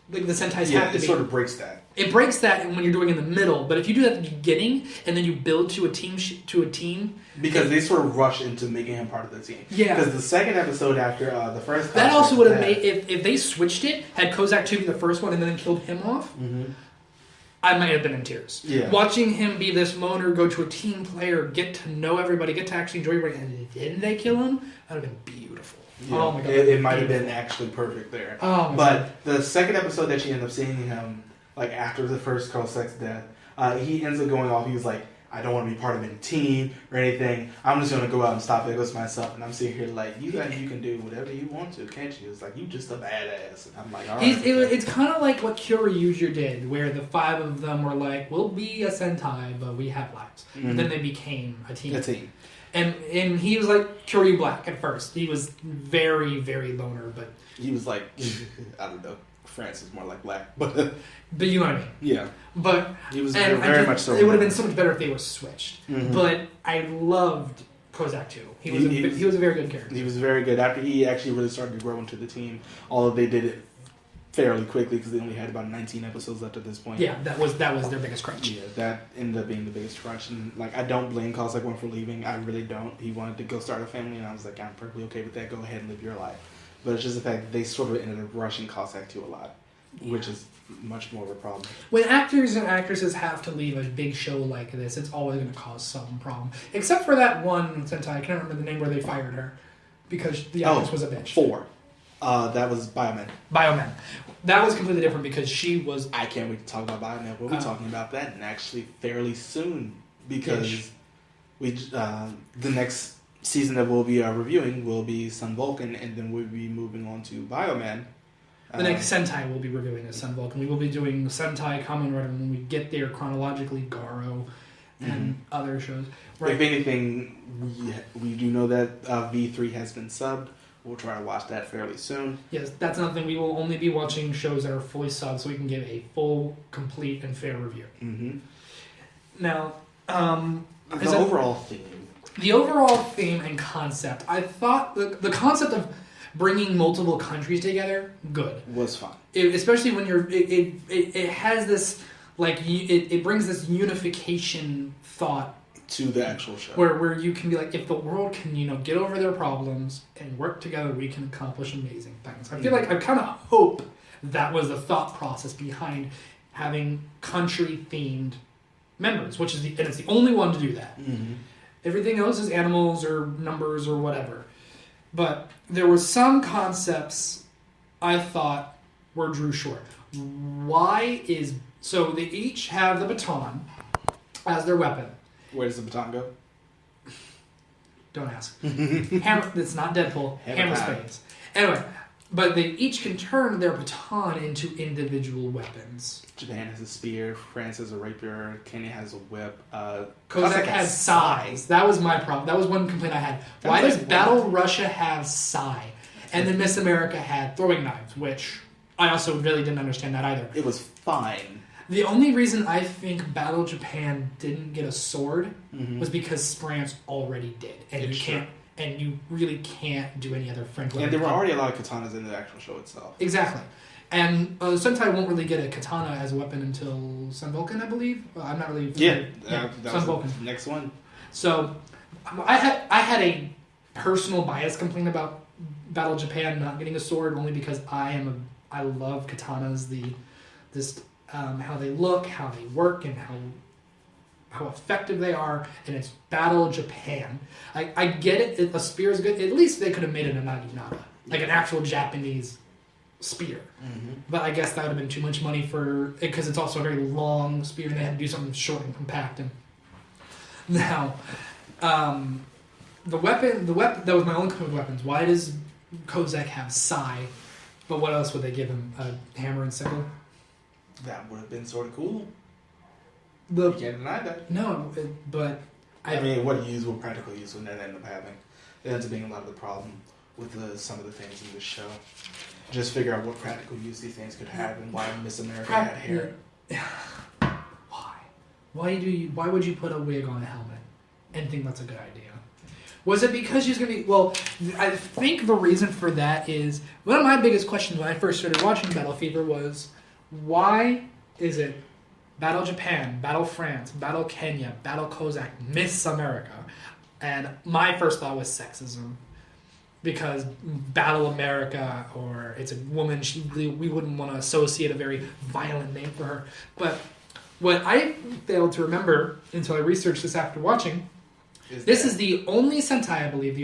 Like the Sentais have to be. It sort of breaks that. It breaks that when you're doing it in the middle, but if you do that at the beginning and then you build to a team, because they sort of rush into making him part of the team. Yeah. Because the second episode after the first, that also would have made if they switched it, had Cossack 2 be the first one and then killed him off. Mm-hmm. I might have been in tears. Yeah. Watching him be this loner, go to a team player, get to know everybody, get to actually enjoy everybody, and then they kill him, that would have been beautiful. Yeah. Oh my god. It might have been actually perfect there. Oh my But the second episode that you end up seeing him, like after the first Cossack's death, he ends up going off. He was like, I don't want to be part of any team or anything. I'm just going to go out and stop Egos myself. And I'm sitting here like, you guys, you can do whatever you want to, can't you? It's like, you just a badass. And I'm like, all right. It's kind of like what Kyoryuger did, where the 5 of them were like, we'll be a Sentai, but we have lives. Mm-hmm. And then they became a team. A team. And he was like Kyoryu Black at first. He was very, very loner, but... He was like, I don't know. France is more like black. But you know what I mean. Yeah. But he was very much so. It would have been so much better if they were switched. Mm-hmm. But I loved Cossack too. He was a very good character. He was very good. After he actually really started to grow into the team, although they did it fairly quickly because they only had about 19 episodes left at this point. Yeah, that was their biggest crunch. Yeah, that ended up being the biggest crunch. And like, I don't blame Cossack one for leaving. I really don't. He wanted to go start a family, and I was like, I'm perfectly okay with that. Go ahead and live your life. But it's just the fact that they sort of ended up rushing Cossack to a lot, which is much more of a problem. When actors and actresses have to leave a big show like this, it's always going to cause some problem. Except for that one Sentai, I can't remember the name, where they fired her because the actress was a bitch. 4. That was Bioman. Bioman. That was completely different because she was... I can't wait to talk about Bioman. We'll be talking about that, and actually fairly soon, because the next season that we'll be reviewing will be Sun Vulcan, and then we'll be moving on to Bioman. The next Sentai we'll be reviewing is Sun Vulcan. We will be doing Sentai Kamen Rider when we get there chronologically, Garo, and other shows. Right. If anything, we do know that V3 has been subbed. We'll try to watch that fairly soon. Yes, that's another thing. We will only be watching shows that are fully subbed so we can give a full, complete, and fair review. Mm-hmm. Now, the overall theme. The overall theme and concept. I thought the concept of bringing multiple countries together, good. Was fun. Especially when it has this, like, it brings this unification thought to the actual show. Where you can be like, if the world can, get over their problems and work together, we can accomplish amazing things. I feel like I kind of hope that was the thought process behind having country-themed members, and it's the only one to do that. Mm-hmm. Everything else is animals or numbers or whatever. But there were some concepts I thought were drew short. So they each have the baton as their weapon. Where does the baton go? Don't ask. Hammer. It's not Deadpool. Hammer spades. Anyway, but they each can turn their baton into individual weapons. Japan has a spear. France has a rapier. Kenya has a whip. Cossack has sais. That was my problem. That was one complaint I had. Why does Battle Russia have sai? And then Miss America had throwing knives, which I also really didn't understand that either. It was fine. The only reason I think Battle Japan didn't get a sword was because France already did, and you really can't do any other French weapon. And there were already a lot of katanas in the actual show itself. Exactly, and Sentai won't really get a katana as a weapon until Sun Vulcan, I believe. I'm not really familiar. That Sun Vulcan. The next one. So, I had a personal bias complaint about Battle Japan not getting a sword only because I love katanas. How they look, how they work, and how effective they are, and it's Battle Japan. I get it. A spear is good. At least they could have made it a naginata, like an actual Japanese spear. Mm-hmm. But I guess that would have been too much money because it's also a very long spear, and they had to do something short and compact. And now, the weapon that was my only complaint with weapons. Why does Cossack have sai? But what else would they give him? A hammer and sickle? That would have been sort of cool. You can't deny that. No, but I mean, what practical use would that end up having? It ends up being a lot of the problem with some of the things in this show. Just figure out what practical use these things could have and why Miss America had hair. Why? Why would you put a wig on a helmet and think that's a good idea? Was it because she's going to be... Well, I think the reason for that is... One of my biggest questions when I first started watching Battle Fever was... Why is it Battle Japan, Battle France, Battle Kenya, Battle Cossack, Miss America? And my first thought was sexism. Because Battle America, or it's a woman, we wouldn't want to associate a very violent name for her. But what I failed to remember until I researched this after watching, this is the only Sentai, I believe,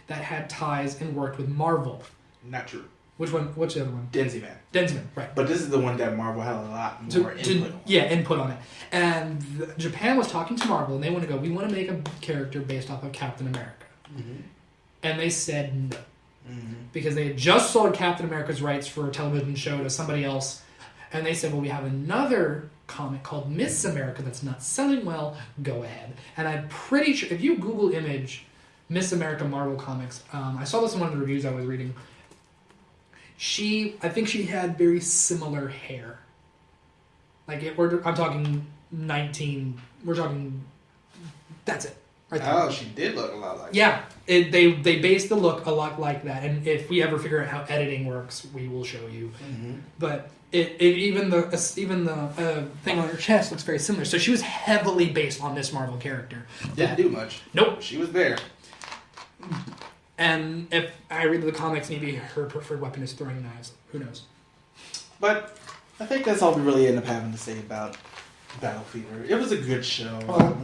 that had ties and worked with Marvel. Not true. Which one? What's the other one? Denziman. Denziman, right. But this is the one that Marvel had a lot more input on. Yeah, input on it. And Japan was talking to Marvel, and they want to go, we want to make a character based off of Captain America. Mm-hmm. And they said no. Mm-hmm. Because they had just sold Captain America's rights for a television show to somebody else. And they said, well, we have another comic called Miss America that's not selling well. Go ahead. And I'm pretty sure, if you Google image Miss America Marvel Comics, I saw this in one of the reviews I was reading. I think she had very similar hair. Like, I'm talking 19, we're talking, that's it. Right there. Oh, she did look a lot like that. Yeah, they based the look a lot like that. And if we ever figure out how editing works, we will show you. Mm-hmm. But even the thing on her chest looks very similar. So she was heavily based on this Marvel character. Didn't do much. Nope. She was there. And if I read the comics, maybe her preferred weapon is throwing knives. Who knows? But I think that's all we really end up having to say about Battle Fever. It was a good show.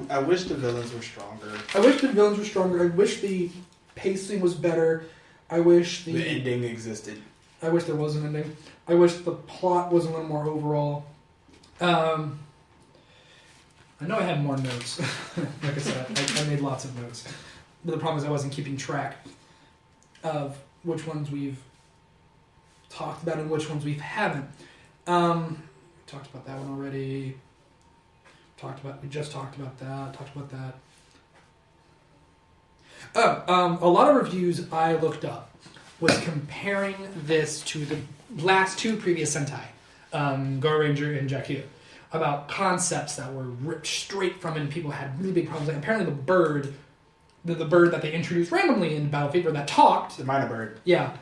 I wish the villains were stronger. I wish the pacing was better. I wish the ending existed. I wish there was an ending. I wish the plot was a little more overall. I know I had more notes. Like I said, I made lots of notes. But the problem is I wasn't keeping track of which ones we've talked about and which ones we haven't. Talked about that one already. We just talked about that. A lot of reviews I looked up was comparing this to the last two previous Sentai, Go Ranger and Jakku, about concepts that were ripped straight from it, and people had really big problems. Like, apparently the bird that they introduced randomly in Battle Fever that talked. The minor bird. Yeah.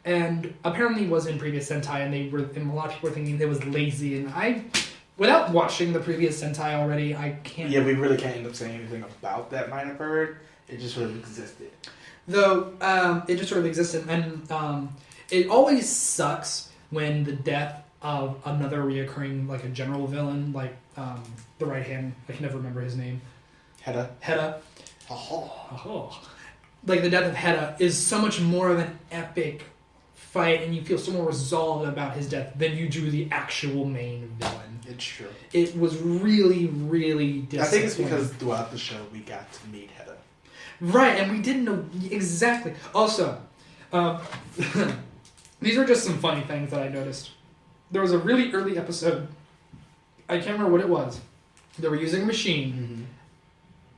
And apparently was in previous Sentai, and a lot of people were thinking it was lazy, and without watching the previous Sentai already, I can't... Yeah, we really can't end up saying anything about that minor bird. It just sort of existed. Though, it just sort of existed, and it always sucks when the death of another reoccurring, like a general villain, like the right hand, I can never remember his name. Heda. Oh. Like the death of Heda is so much more of an epic fight, and you feel so more resolved about his death than you do the actual main villain. It's true. It was really, really disappointing. I think it's because throughout the show we got to meet Heda. Right, and we didn't know exactly. Also, these are just some funny things that I noticed. There was a really early episode. I can't remember what it was. They were using a machine. Mm-hmm.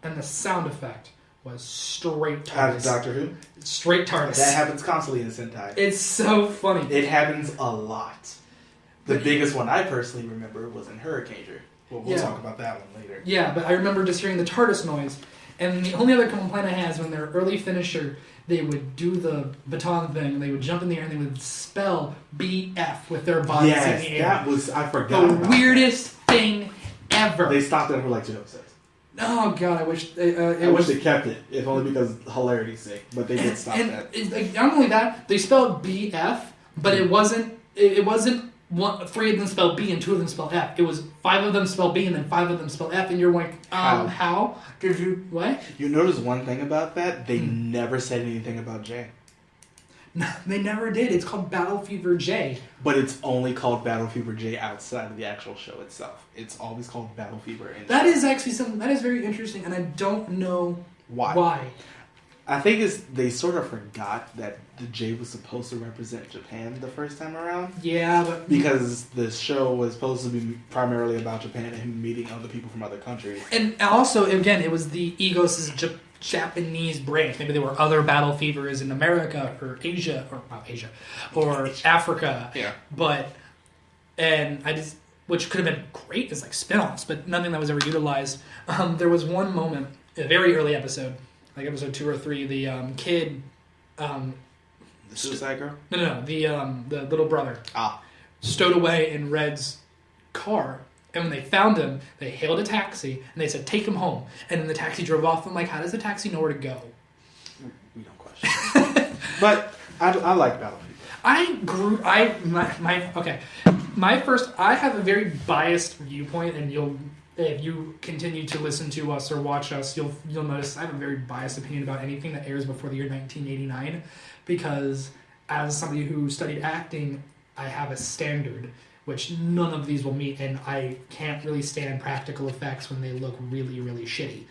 And the sound effect was straight TARDIS. Out of Doctor Who? Straight TARDIS. That happens constantly in Sentai. It's so funny. It happens a lot. The biggest one I personally remember was in Hurricaneer. Well, we'll talk about that one later. Yeah, but I remember just hearing the TARDIS noise. And the only other complaint I had is when their early finisher, they would do the baton thing. They would jump in the air and they would spell BF with their bodies in the air. I forgot the weirdest thing ever. They stopped it for like 2 episodes. Oh God, I wish I wish they kept it, if only because hilarity's sake. But they did stop that. Like, not only that, they spelled BF, but it wasn't. It wasn't 3 of them spelled B and 2 of them spelled F. It was 5 of them spelled B and then 5 of them spelled F. And you're like, how did you what? You notice one thing about that? They never said anything about J. No, they never did. It's called Battle Fever J. But it's only called Battle Fever J outside of the actual show itself. It's always called Battle Fever. That is actually something that is very interesting, and I don't know why. I think they sort of forgot that the J was supposed to represent Japan the first time around. Yeah, but because the show was supposed to be primarily about Japan and him meeting other people from other countries. And also, again, it was the Egos' Japanese branch. Maybe there were other Battle Fevers in America or Asia, or Africa. Yeah. Which could have been great as like spin-offs, but nothing that was ever utilized. There was one moment, a very early episode, like episode 2 or 3, the kid. The suicide girl? No, the little brother. Stowed away in Red's car. And when they found him, they hailed a taxi, and they said, take him home. And then the taxi drove off. I'm like, how does the taxi know where to go? We don't question. But I like Battle Fever. I have a very biased viewpoint, and if you continue to listen to us or watch us, you'll notice I have a very biased opinion about anything that airs before the year 1989, because as somebody who studied acting, I have a standard which none of these will meet, and I can't really stand practical effects when they look really, really shitty.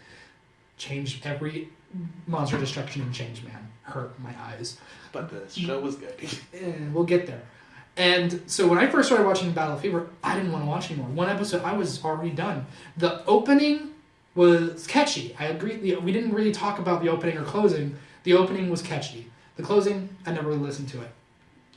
Every Monster Destruction and Changeman hurt my eyes. But the show was good. We'll get there. And so when I first started watching Battle Fever, I didn't want to watch anymore. One episode, I was already done. The opening was catchy. I agree. We didn't really talk about the opening or closing. The opening was catchy. The closing, I never really listened to it.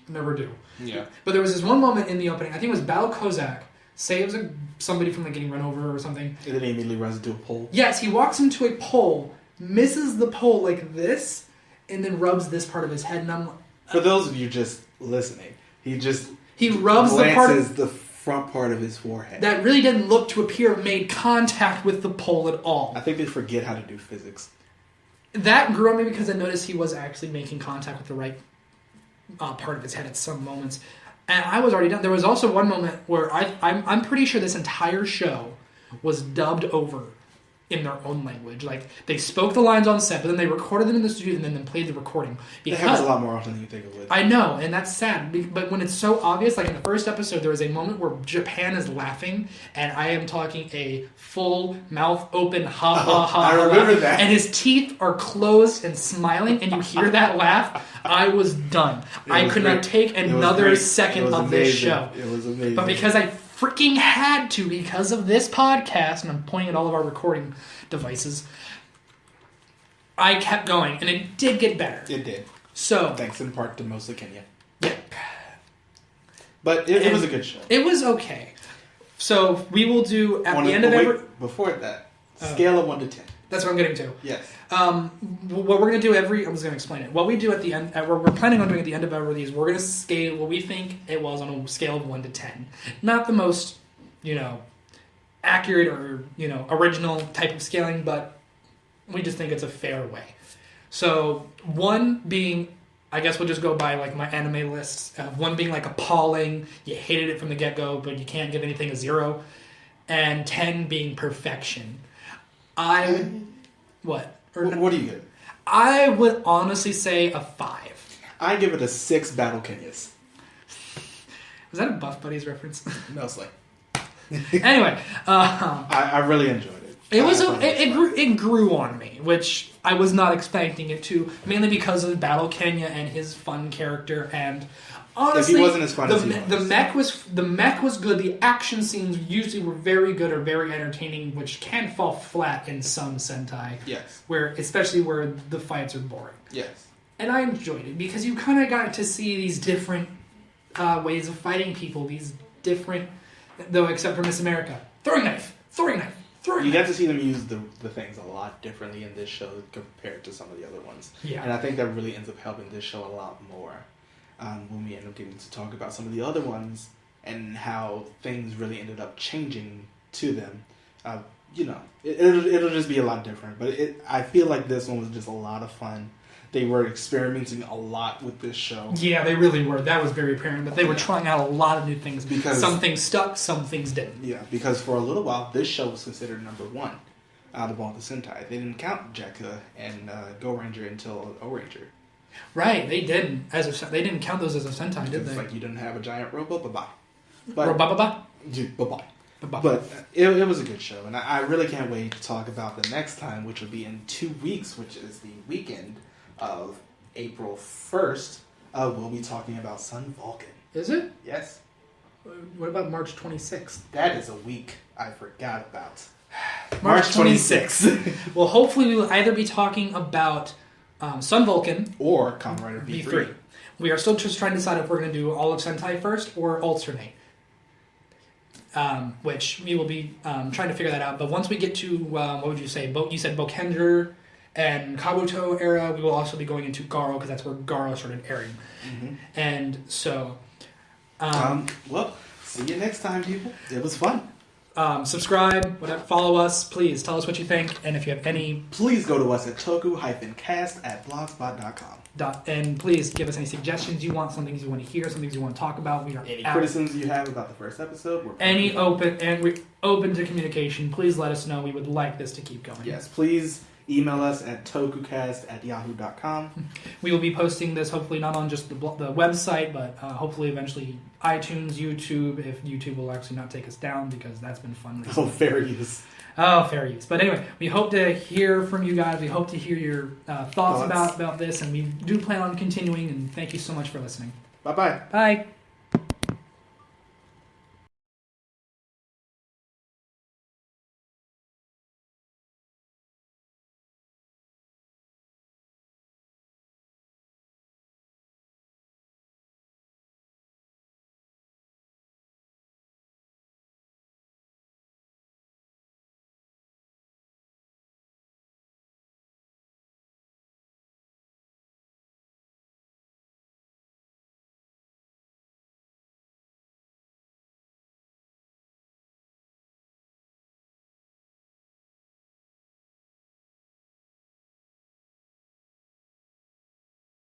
Never do. Yeah. But there was this one moment in the opening, I think it was Battle Cossack, saves somebody from getting run over or something. And then he immediately runs into a pole. Yes, he walks into a pole, misses the pole like this, and then rubs this part of his head. And I'm For those of you just listening, he rubs the part of the front part of his forehead. that really didn't look to appear to have made contact with the pole at all. I think they forget how to do physics. That grew on me because I noticed he was actually making contact with the right part of his head at some moments. And I was already done. There was also one moment where I'm pretty sure this entire show was dubbed over in their own language. Like, they spoke the lines on set, but then they recorded them in the studio and then played the recording. It happens a lot more often than you think it would. I know, and that's sad. But when it's so obvious, like in the first episode, there was a moment where Japan is laughing, and I am talking a full mouth open ha ha ha. I remember laugh, that. and his teeth are closed and smiling, and you hear that laugh. I was done. I could not take another second of this show. It was amazing. But because I freaking had to, because of this podcast, and I'm pointing at all of our recording devices, I kept going, and it did get better. It did. So thanks in part to mostly Kenya. Yeah. But it was a good show. It was okay. So we will do at the end of every... Before that, scale of 1 to 10. That's what I'm getting to. Yes. What we're going to do I was going to explain it. What we do at the end, we're planning on doing at the end of every of these, we're going to scale what we think it was on a scale of 1 to 10. Not the most, accurate or, original type of scaling, but we just think it's a fair way. So 1 being, I guess we'll just go by like my anime lists. 1 being like appalling, you hated it from the get-go, but you can't give anything a 0. And 10 being perfection. What? What do you give it? I would honestly say a 5. I give it a 6 Battle Kenyas. Was that a Buff Buddies reference? Mostly. Anyway, I really enjoyed it. It grew on me, which I was not expecting it to, mainly because of Battle Kenya and his fun character. And honestly, if he wasn't as fun as he the mech was good. The action scenes usually were very good or very entertaining, which can fall flat in some Sentai. Yes. Especially where the fights are boring. Yes. And I enjoyed it because you kind of got to see these different ways of fighting people. These different, though, except for Miss America, throwing knife. You get to see them use the things a lot differently in this show compared to some of the other ones. Yeah. And I think that really ends up helping this show a lot more when we end up getting to talk about some of the other ones and how things really ended up changing to them. It'll just be a lot different. But I feel like this one was just a lot of fun. They were experimenting a lot with this show. Yeah, they really were. That was very apparent that they were trying out a lot of new things. Because some things stuck, some things didn't. Yeah, because for a little while, this show was considered number 1 out of all the Sentai. They didn't count Jekka and Go Ranger until O Ranger. Right, they didn't. They didn't count those as a Sentai, did they? It's like you didn't have a giant robot, bye-bye. Bye-bye? But it was a good show, and I really can't wait to talk about the next time, which will be in 2 weeks, which is the weekend of April 1st. We'll be talking about Sun Vulcan. Is it? Yes. What about March 26th? That is a week I forgot about. March 26th. Well, hopefully we will either be talking about Sun Vulcan or Kamen Rider V3. We are still just trying to decide if we're going to do all of Sentai first or alternate. Which we will be trying to figure that out. But once we get to, what would you say? You said Bokender and Kabuto era. We will also be going into Garo because that's where Garo started airing. Mm-hmm. And so... well, see you next time, people. It was fun. Subscribe, whatever, follow us, please. Tell us what you think, and if you have any... Please go to us at toku-cast@blogspot.com. And please give us any suggestions you want, some things you want to hear, some things you want to talk about. We are any criticisms you have about the first episode. We're open to communication. Please let us know. We would like this to keep going. Yes, please email us at tokucast@yahoo.com. We will be posting this hopefully not on just the website, but hopefully eventually iTunes, YouTube, if YouTube will actually not take us down, because that's been fun recently. Oh, fair use. Oh, fair use. But anyway, we hope to hear from you guys. We hope to hear your thoughts about this, and we do plan on continuing, and thank you so much for listening. Bye-bye. Bye.